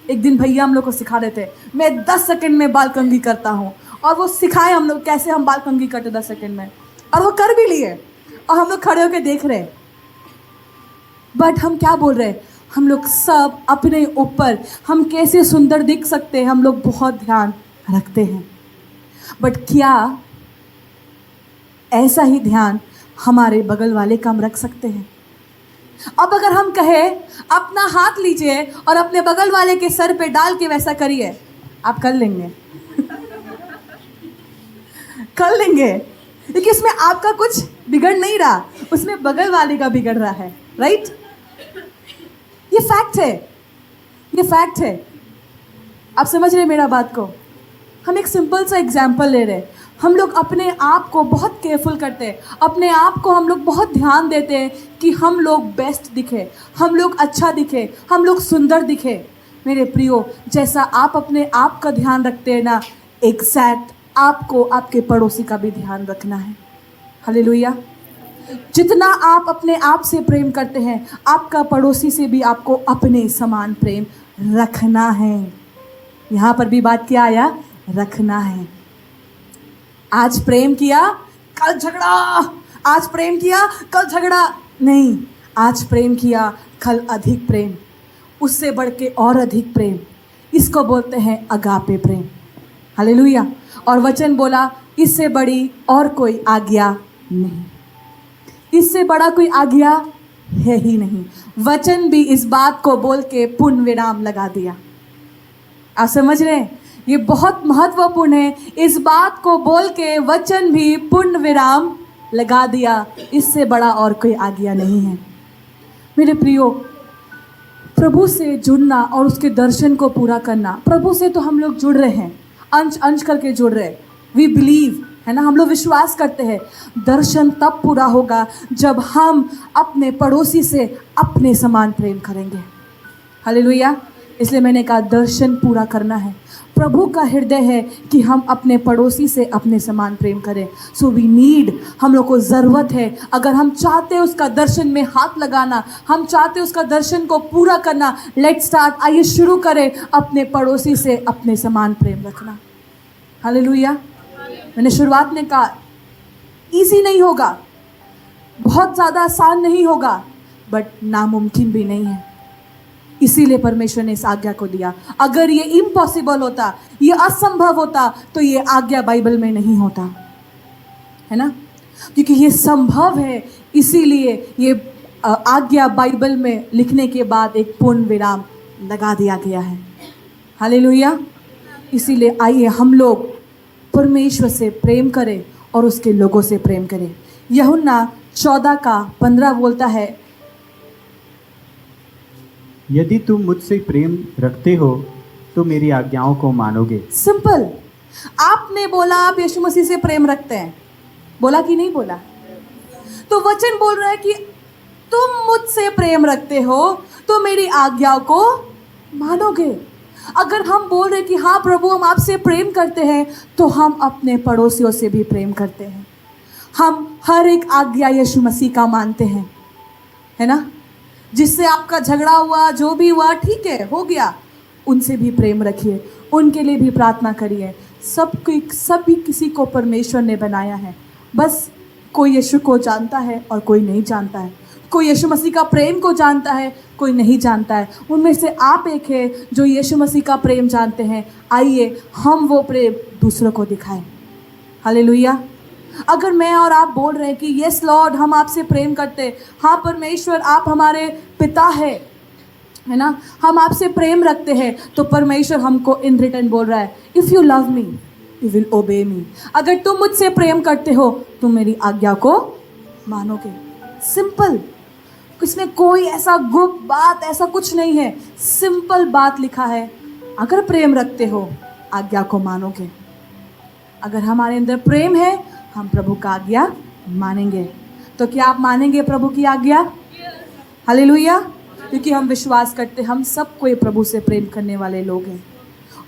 एक दिन भैया हम लोग को सिखा देते, मैं 10 सेकंड में बाल कंघी करता हूँ। और वो सिखाए हम लोग कैसे हम बाल कंघी करते 10 सेकंड में, और वो कर भी लिए। और हम लोग खड़े होकर देख रहे। बट हम क्या बोल रहे? हम लोग सब अपने ऊपर हम कैसे सुंदर दिख सकते हैं हम लोग बहुत ध्यान रखते हैं। बट क्या ऐसा ही ध्यान हमारे बगल वाले का हम रख सकते हैं? अब अगर हम कहें अपना हाथ लीजिए और अपने बगल वाले के सर पे डाल के वैसा करिए, आप कर लेंगे? कर लेंगे, क्योंकि इसमें आपका कुछ बिगड़ नहीं रहा, उसमें बगल वाले का बिगड़ रहा है। राइट? ये फैक्ट है, ये फैक्ट है। आप समझ रहे मेरा बात को? हम एक सिंपल सा एग्जाम्पल ले रहे। हम लोग अपने आप को बहुत केयरफुल करते हैं, अपने आप को हम लोग बहुत ध्यान देते हैं कि हम लोग बेस्ट दिखे, हम लोग अच्छा दिखे, हम लोग सुंदर दिखे। मेरे प्रियो, जैसा आप अपने आप का ध्यान रखते हैं ना, एग्जैक्ट आपको आपके पड़ोसी का भी ध्यान रखना है। हालेलुया। जितना आप अपने आप से प्रेम करते हैं, आपका पड़ोसी से भी आपको अपने समान प्रेम रखना है। यहाँ पर भी बात क्या आया? रखना है। आज प्रेम किया, कल झगड़ा, आज प्रेम किया, कल झगड़ा नहीं। आज प्रेम किया, कल अधिक प्रेम, उससे बढ़ के और अधिक प्रेम। इसको बोलते हैं अगापे प्रेम। हालेलुया। और वचन बोला, इससे बड़ी और कोई आज्ञा नहीं, इससे बड़ा कोई आज्ञा है ही नहीं। वचन भी इस बात को बोल के पूर्ण विराम लगा दिया। आप समझ रहे हैं? ये बहुत महत्वपूर्ण है। इस बात को बोल के वचन भी पूर्ण विराम लगा दिया। इससे बड़ा और कोई आज्ञा नहीं है। मेरे प्रियो, प्रभु से जुड़ना और उसके दर्शन को पूरा करना, प्रभु से तो हम लोग जुड़ रहे हैं, अंश अंश करके जुड़ रहे हैं। वी बिलीव, है ना, हम लोग विश्वास करते हैं। दर्शन तब पूरा होगा जब हम अपने पड़ोसी से अपने समान प्रेम करेंगे। हालेलुया। इसलिए मैंने कहा दर्शन पूरा करना है। प्रभु का हृदय है कि हम अपने पड़ोसी से अपने समान प्रेम करें। सो वी नीड, हम लोग को ज़रूरत है, अगर हम चाहते हैं उसका दर्शन में हाथ लगाना, हम चाहते हैं उसका दर्शन को पूरा करना, लेट्स स्टार्ट। आइए शुरू करें अपने पड़ोसी से अपने समान प्रेम रखना। हालेलुया। मैंने शुरुआत में कहा ईजी नहीं होगा, बहुत ज़्यादा आसान नहीं होगा, बट नामुमकिन भी नहीं है। इसीलिए परमेश्वर ने इस आज्ञा को दिया। अगर ये इम्पॉसिबल होता, ये असंभव होता, तो ये आज्ञा बाइबल में नहीं होता, है ना, क्योंकि ये संभव है। इसीलिए ये आज्ञा बाइबल में लिखने के बाद एक पूर्ण विराम लगा दिया गया है। हालेलुया। इसीलिए आइए हम लोग परमेश्वर से प्रेम करें और उसके लोगों से प्रेम करें। यूहन्ना 14:15 बोलता है, यदि तुम मुझसे प्रेम रखते हो तो मेरी आज्ञाओं को मानोगे। सिंपल। आपने बोला आप यीशु मसीह से प्रेम रखते हैं, बोला कि नहीं बोला? तो वचन बोल रहा है कि तुम मुझसे प्रेम रखते हो तो मेरी आज्ञाओं को मानोगे। अगर हम बोल रहे कि हाँ प्रभु हम आपसे प्रेम करते हैं, तो हम अपने पड़ोसियों से भी प्रेम करते हैं। हम हर एक आज्ञा यीशु मसीह का मानते हैं, है ना। जिससे आपका झगड़ा हुआ, जो भी हुआ, ठीक है, हो गया, उनसे भी प्रेम रखिए, उनके लिए भी प्रार्थना करिए। सभी किसी को परमेश्वर ने बनाया है, बस कोई यीशु को जानता है और कोई नहीं जानता है। कोई यीशु मसीह का प्रेम को जानता है, कोई नहीं जानता है। उनमें से आप एक है जो यीशु मसीह का प्रेम जानते हैं। आइए हम वो प्रेम दूसरों को दिखाएं। हालेलुया। अगर मैं और आप बोल रहे हैं कि यस लॉर्ड हम आपसे प्रेम करते हैं, हाँ परमेश्वर आप हमारे पिता है ना, हम आपसे प्रेम रखते हैं, तो परमेश्वर हमको इन रिटर्न बोल रहा है, if you love me you will obey me. अगर तुम मुझसे प्रेम करते हो तुम मेरी आज्ञा को मानोगे। सिंपल, इसमें कोई ऐसा गुप्त बात ऐसा कुछ नहीं है। सिंपल बात लिखा है, अगर प्रेम रखते हो आज्ञा को मानोगे। अगर हमारे अंदर प्रेम है हम प्रभु का आज्ञा मानेंगे। तो क्या आप मानेंगे प्रभु की आज्ञा? हालेलुया। क्योंकि हम विश्वास करते हम सब कोई प्रभु से प्रेम करने वाले लोग हैं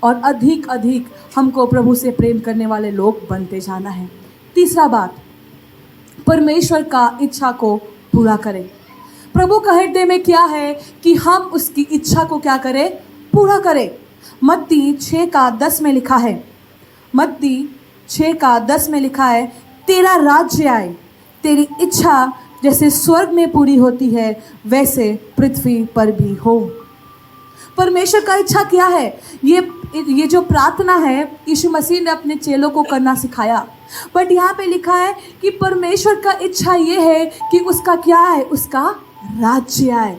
और अधिक अधिक हमको प्रभु से प्रेम करने वाले लोग बनते जाना है। तीसरा बात, परमेश्वर का इच्छा को पूरा करें। प्रभु का हृदय में क्या है कि हम उसकी इच्छा को क्या करें? पूरा करें। मत्ती 6:10 में लिखा है, मत्ती 6:10 में लिखा है, तेरा राज्य आए, तेरी इच्छा जैसे स्वर्ग में पूरी होती है वैसे पृथ्वी पर भी हो। परमेश्वर का इच्छा क्या है? ये जो प्रार्थना है यीशु मसीह ने अपने चेलों को करना सिखाया, बट यहाँ पे लिखा है कि परमेश्वर का इच्छा ये है कि उसका क्या है? उसका राज्य आए।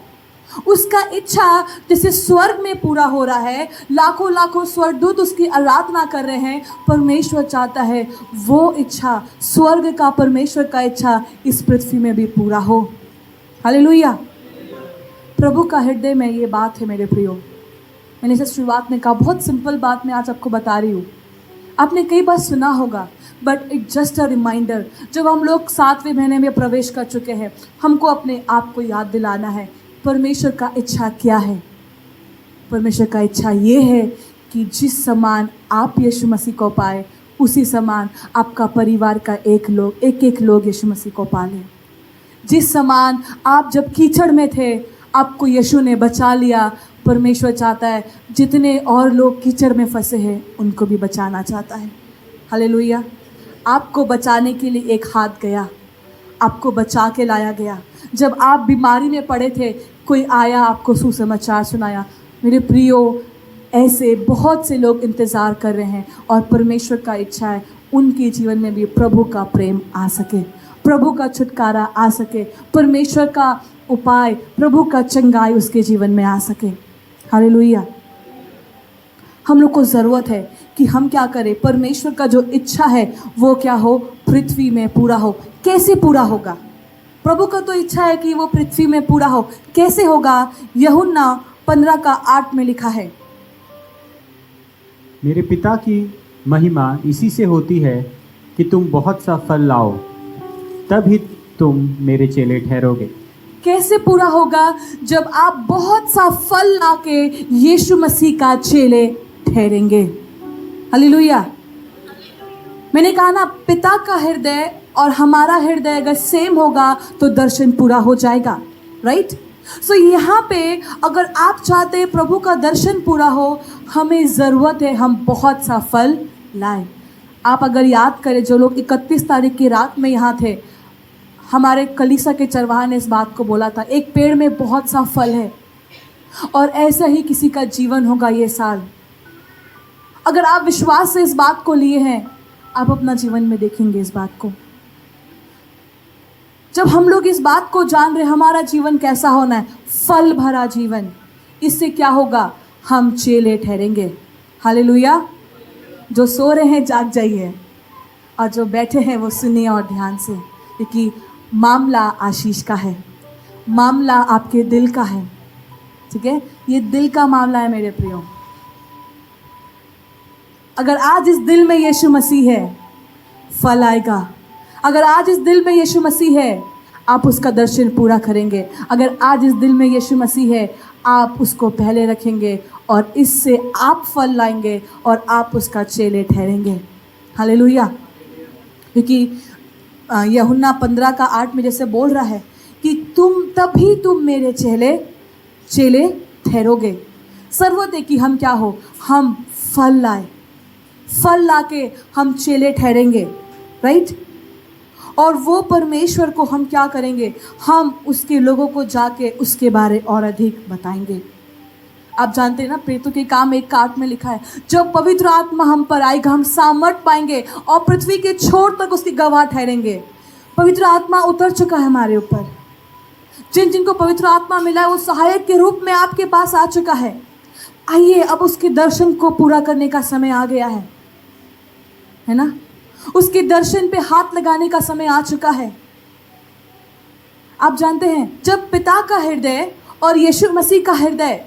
उसका इच्छा जैसे स्वर्ग में पूरा हो रहा है, लाखों लाखों स्वर्गदूत उसकी आराधना कर रहे हैं, परमेश्वर चाहता है वो इच्छा, स्वर्ग का परमेश्वर का इच्छा इस पृथ्वी में भी पूरा हो। हालेलुया। प्रभु का हृदय में ये बात है मेरे प्रियो। मैंने इसे शुरुआत में कहा, बहुत सिंपल बात मैं आज आपको बता रही हूँ। आपने कई बार सुना होगा, but it just a reminder. जब हम लोग 7वें महीने में प्रवेश कर चुके हैं, हमको अपने आप को याद दिलाना है परमेश्वर का इच्छा क्या है। परमेश्वर का इच्छा ये है कि जिस समान आप यीशु मसीह को पाए, उसी समान आपका परिवार का एक लोग यीशु मसीह को पाले। जिस समान आप जब कीचड़ में थे, आपको यीशु ने बचा लिया, परमेश्वर चाहता है जितने और लोग कीचड़ में फंसे हैं उनको भी बचाना चाहता है। हालेलुया। आपको बचाने के लिए एक हाथ गया, आपको बचा के लाया गया। जब आप बीमारी में पड़े थे, कोई आया आपको सुसमाचार सुनाया। मेरे प्रियो, ऐसे बहुत से लोग इंतज़ार कर रहे हैं और परमेश्वर का इच्छा है उनके जीवन में भी प्रभु का प्रेम आ सके, प्रभु का छुटकारा आ सके, परमेश्वर का उपाय, प्रभु का चंगाई उसके जीवन में आ सके। हालेलुया। हम लोग को ज़रूरत है कि हम क्या करें, परमेश्वर का जो इच्छा है वो क्या हो, पृथ्वी में पूरा हो। कैसे पूरा होगा? प्रभु का तो इच्छा है कि वो पृथ्वी में पूरा हो। कैसे होगा? यूहन्ना 15:8 में लिखा है, मेरे पिता की महिमा इसी से होती है कि तुम बहुत सा फल लाओ, तब ही तुम मेरे चेले ठहरोगे। कैसे पूरा होगा? जब आप बहुत सा फल लाके यीशु मसीह का चेले ठहरेंगे। हालेलुया। मैंने कहा ना, पिता का हृदय और हमारा हृदय अगर सेम होगा तो दर्शन पूरा हो जाएगा, राइट? सो यहाँ पे अगर आप चाहते हैं प्रभु का दर्शन पूरा हो, हमें ज़रूरत है हम बहुत सा फल लाएं। आप अगर याद करें, जो लोग 31 तारीख की रात में यहाँ थे, हमारे कलीसिया के चरवाहा ने इस बात को बोला था, एक पेड़ में बहुत सा फल है। और ऐसा ही किसी का जीवन होगा ये साल। अगर आप विश्वास से इस बात को लिए हैं, आप अपना जीवन में देखेंगे इस बात को। जब हम लोग इस बात को जान रहे, हमारा जीवन कैसा होना है, फल भरा जीवन, इससे क्या होगा, हम चेले ठहरेंगे। हालेलुया। जो सो रहे हैं जाग जाइए, और जो बैठे हैं वो सुनिए और ध्यान से, क्योंकि मामला आशीष का है, मामला आपके दिल का है। ठीक है, ये दिल का मामला है मेरे प्रियो। अगर आज इस दिल में यीशु मसीह है, फल आएगा। अगर आज इस दिल में यीशु मसीह है, आप उसका दर्शन पूरा करेंगे। अगर आज इस दिल में यीशु मसीह है, आप उसको पहले रखेंगे और इससे आप फल लाएंगे और आप उसका चेले ठहरेंगे। हालेलुया। क्योंकि यूहन्ना 15:8 में जैसे बोल रहा है कि तभी तुम मेरे चेले ठहरोगे। ज़रूरत है कि हम क्या हो, हम फल लाए, फल लाके हम चेले ठहरेंगे, राइट? और वो परमेश्वर को हम क्या करेंगे, हम उसके लोगों को जाके उसके बारे और अधिक बताएंगे। आप जानते हैं ना, प्रेरितों के काम 1:8 में लिखा है, जब पवित्र आत्मा हम पर आएगा, हम सामर्थ पाएंगे और पृथ्वी के छोर तक उसकी गवाह ठहरेंगे। पवित्र आत्मा उतर चुका है हमारे ऊपर। जिनको पवित्र आत्मा मिला है, वो सहायक के रूप में आपके पास आ चुका है। आइए, अब उसके दर्शन को पूरा करने का समय आ गया है ना? उसके दर्शन पे हाथ लगाने का समय आ चुका है। आप जानते हैं, जब पिता का हृदय और यीशु मसीह का हृदय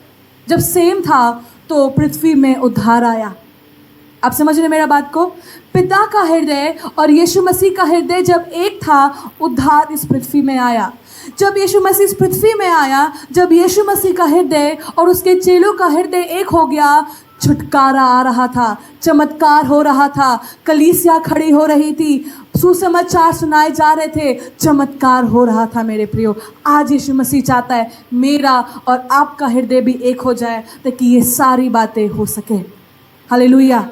जब सेम था तो पृथ्वी में उद्धार आया। आप समझ रहे हैं मेरा बात को? पिता का हृदय और यीशु मसीह का हृदय जब एक था, उद्धार इस पृथ्वी में आया। जब यीशु मसीह इस पृथ्वी में आया, जब यीशु मसीह का हृदय और उसके चेलों का हृदय एक हो गया, छुटकारा आ रहा था, चमत्कार हो रहा था, कलीसिया खड़ी हो रही थी, सुसमाचार सुनाए जा रहे थे, चमत्कार हो रहा था। मेरे प्रियो, आज यीशु मसीह चाहता है मेरा और आपका हृदय भी एक हो जाए ताकि ये सारी बातें हो सके। हालेलुया।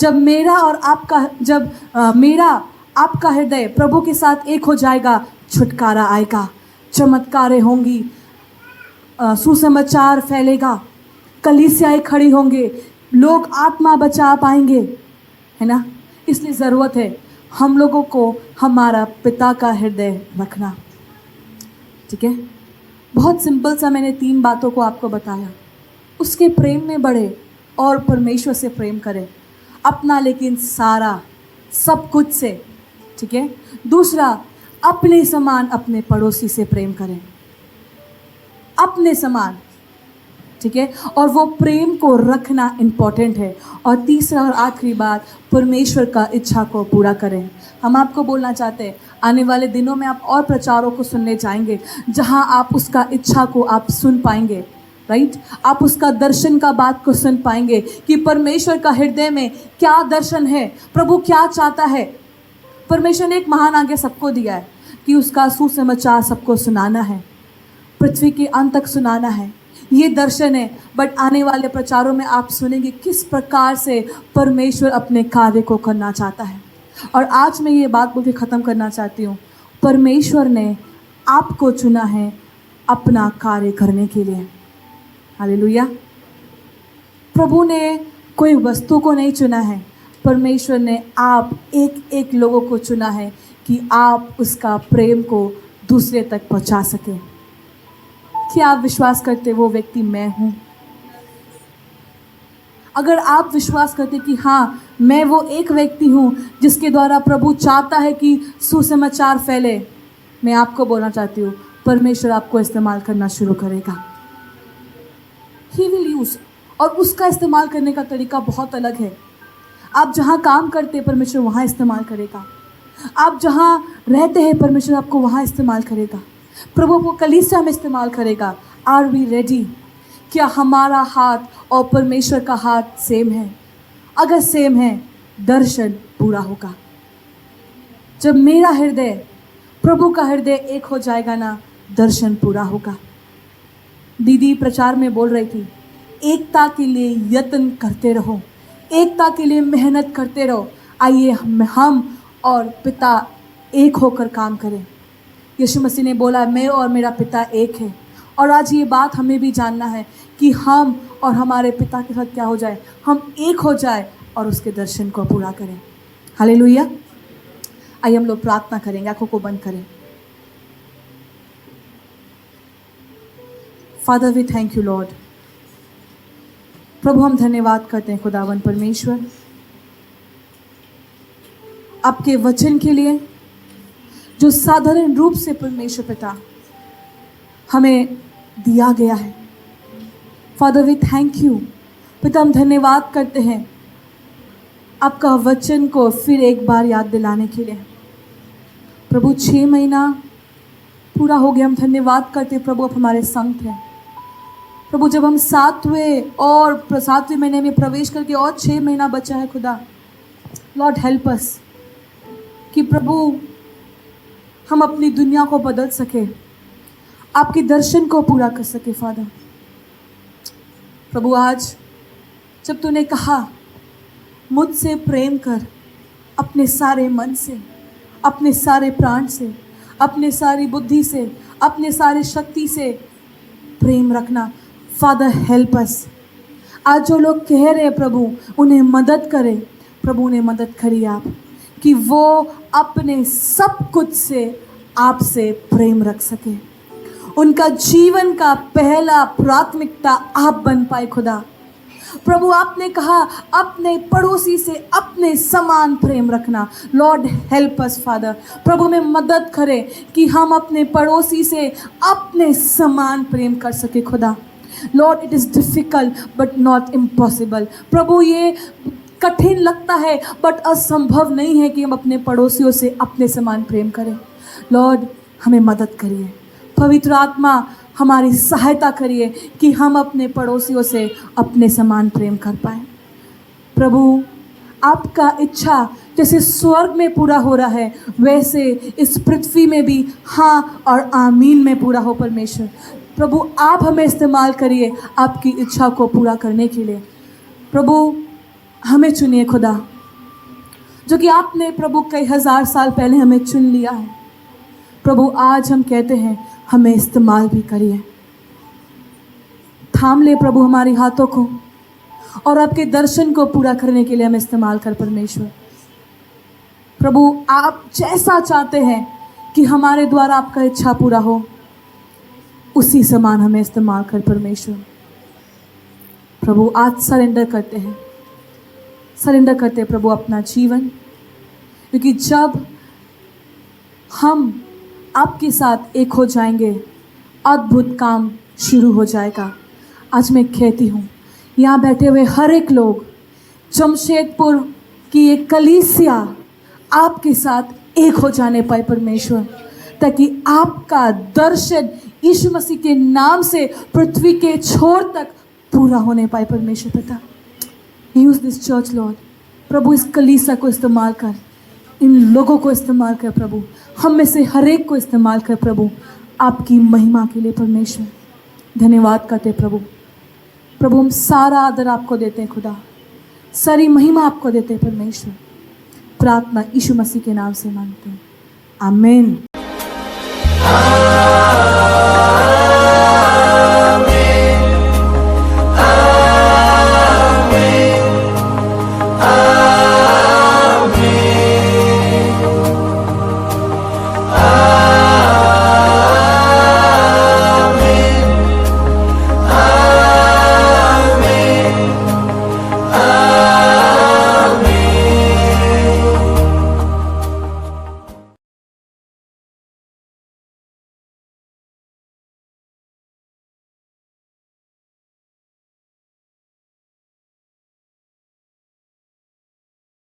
जब मेरा आपका हृदय प्रभु के साथ एक हो जाएगा, छुटकारा आएगा, चमत्कारें होंगी, सुसमाचार फैलेगा, कलीसियाएं खड़ी होंगे, लोग आत्मा बचा पाएंगे, है ना? इसलिए ज़रूरत है हम लोगों को हमारा पिता का हृदय रखना। ठीक है, बहुत सिंपल सा मैंने 3 बातों को आपको बताया। उसके प्रेम में बढ़े और परमेश्वर से प्रेम करें, अपना लेकिन सारा सब कुछ से। ठीक है। दूसरा, अपने समान अपने पड़ोसी से प्रेम करें, अपने समान। ठीक है, और वो प्रेम को रखना इम्पॉर्टेंट है। और तीसरा और आखिरी बात, परमेश्वर का इच्छा को पूरा करें। हम आपको बोलना चाहते हैं, आने वाले दिनों में आप और प्रचारों को सुनने जाएंगे जहां आप उसका इच्छा को आप सुन पाएंगे। राइट। आप उसका दर्शन का बात को सुन पाएंगे कि परमेश्वर का हृदय में क्या दर्शन है, प्रभु क्या चाहता है। परमेश्वर ने एक महान आज्ञा सबको दिया है कि उसका सुसमाचार सबको सुनाना है, पृथ्वी के अंत तक सुनाना है। ये दर्शन है। बट आने वाले प्रचारों में आप सुनेंगे किस प्रकार से परमेश्वर अपने कार्य को करना चाहता है। और आज मैं ये बात बोल के ख़त्म करना चाहती हूँ, परमेश्वर ने आपको चुना है अपना कार्य करने के लिए। हालेलुया। प्रभु ने कोई वस्तु को नहीं चुना है, परमेश्वर ने आप एक एक लोगों को चुना है कि आप उसका प्रेम को दूसरे तक पहुंचा सके। क्या आप विश्वास करते वो व्यक्ति मैं हूँ? अगर आप विश्वास करते कि हाँ मैं वो एक व्यक्ति हूँ जिसके द्वारा प्रभु चाहता है कि सुसमाचार फैले, मैं आपको बोलना चाहती हूँ परमेश्वर आपको इस्तेमाल करना शुरू करेगा। He will use। और उसका इस्तेमाल करने का तरीका बहुत अलग है। आप जहाँ काम करते हैं परमेश्वर वहाँ इस्तेमाल करेगा, आप जहाँ रहते हैं परमेश्वर आपको वहाँ इस्तेमाल करेगा, प्रभु को कलीसिया में इस्तेमाल करेगा। Are we ready? क्या हमारा हाथ और परमेश्वर का हाथ सेम है? अगर सेम है दर्शन पूरा होगा। जब मेरा हृदय प्रभु का हृदय एक हो जाएगा ना, दर्शन पूरा होगा। दीदी प्रचार में बोल रही थी, एकता के लिए यत्न करते रहो, एकता के लिए मेहनत करते रहो। आइए हम और पिता एक होकर काम करें। यीशु मसीह ने बोला मैं और मेरा पिता एक है। और आज ये बात हमें भी जानना है कि हम और हमारे पिता के साथ क्या हो जाए, हम एक हो जाए और उसके दर्शन को पूरा करें। हालेलुया। आइए हम लोग प्रार्थना करेंगे, आंखों को बंद करें। Father we thank you lord. प्रभु हम धन्यवाद करते हैं खुदावन परमेश्वर आपके वचन के लिए जो साधारण रूप से परमेश्वर पिता हमें दिया गया है। फादर वी थैंक यू पिता, हम धन्यवाद करते हैं आपका वचन को फिर एक बार याद दिलाने के लिए। प्रभु 6 महीना पूरा हो गया, हम धन्यवाद करते हैं प्रभु आप हमारे संग थे। प्रभु जब हम 7वें महीने में प्रवेश करके और 6 महीना बचा है खुदा, लॉर्ड हेल्प अस कि प्रभु हम अपनी दुनिया को बदल सके, आपके दर्शन को पूरा कर सके। फादर प्रभु आज जब तूने कहा मुझसे प्रेम कर अपने सारे मन से, अपने सारे प्राण से, अपने सारी बुद्धि से, अपने सारी शक्ति से प्रेम रखना। Father help us. आज जो लोग कह रहे हैं प्रभु उन्हें मदद करें, प्रभु उन्हें मदद करिए आप कि वो अपने सब कुछ से आपसे प्रेम रख सके। उनका जीवन का पहला प्राथमिकता आप बन पाए खुदा। प्रभु आपने कहा अपने पड़ोसी से अपने समान प्रेम रखना। Lord help us father. प्रभु में मदद करें कि हम अपने पड़ोसी से अपने समान प्रेम कर सके खुदा। Lord it is difficult but not impossible. प्रभु ये कठिन लगता है बट असंभव नहीं है कि हम अपने पड़ोसियों से अपने समान प्रेम करें। लॉर्ड हमें मदद करिए, पवित्र आत्मा हमारी सहायता करिए कि हम अपने पड़ोसियों से अपने समान प्रेम कर पाएँ। प्रभु आपका इच्छा जैसे स्वर्ग में पूरा हो रहा है वैसे इस पृथ्वी में भी हाँ और आमीन में पूरा हो। परमेश्वर प्रभु आप हमें इस्तेमाल करिए आपकी इच्छा को पूरा करने के लिए। प्रभु हमें चुनिए खुदा, जो कि आपने प्रभु कई हज़ार साल पहले हमें चुन लिया है। प्रभु आज हम कहते हैं हमें इस्तेमाल भी करिए। थाम ले प्रभु हमारे हाथों को और आपके दर्शन को पूरा करने के लिए हमें इस्तेमाल कर परमेश्वर। प्रभु आप जैसा चाहते हैं कि हमारे द्वारा आपका इच्छा पूरा हो, उसी समान हमें इस्तेमाल कर परमेश्वर। प्रभु आज सरेंडर करते हैं प्रभु अपना जीवन, क्योंकि जब हम आपके साथ एक हो जाएंगे अद्भुत काम शुरू हो जाएगा। आज मैं कहती हूँ यहाँ बैठे हुए हर एक लोग, जमशेदपुर की एक कलीसिया आपके साथ एक हो जाने पाए परमेश्वर, ताकि आपका दर्शन यीशु मसीह के नाम से पृथ्वी के छोर तक पूरा होने पाए परमेश्वर पिता। यूज दिस चर्च लॉर्ड, प्रभु इस कलीसिया को इस्तेमाल कर, इन लोगों को इस्तेमाल कर प्रभु, हम में से हर एक को इस्तेमाल कर प्रभु, आपकी महिमा के लिए परमेश्वर। धन्यवाद करते प्रभु। प्रभु हम सारा आदर आपको देते हैं खुदा, सारी महिमा आपको देते हैं परमेश्वर। प्रार्थना यीशु मसीह के नाम से मांगते हैं, आमीन।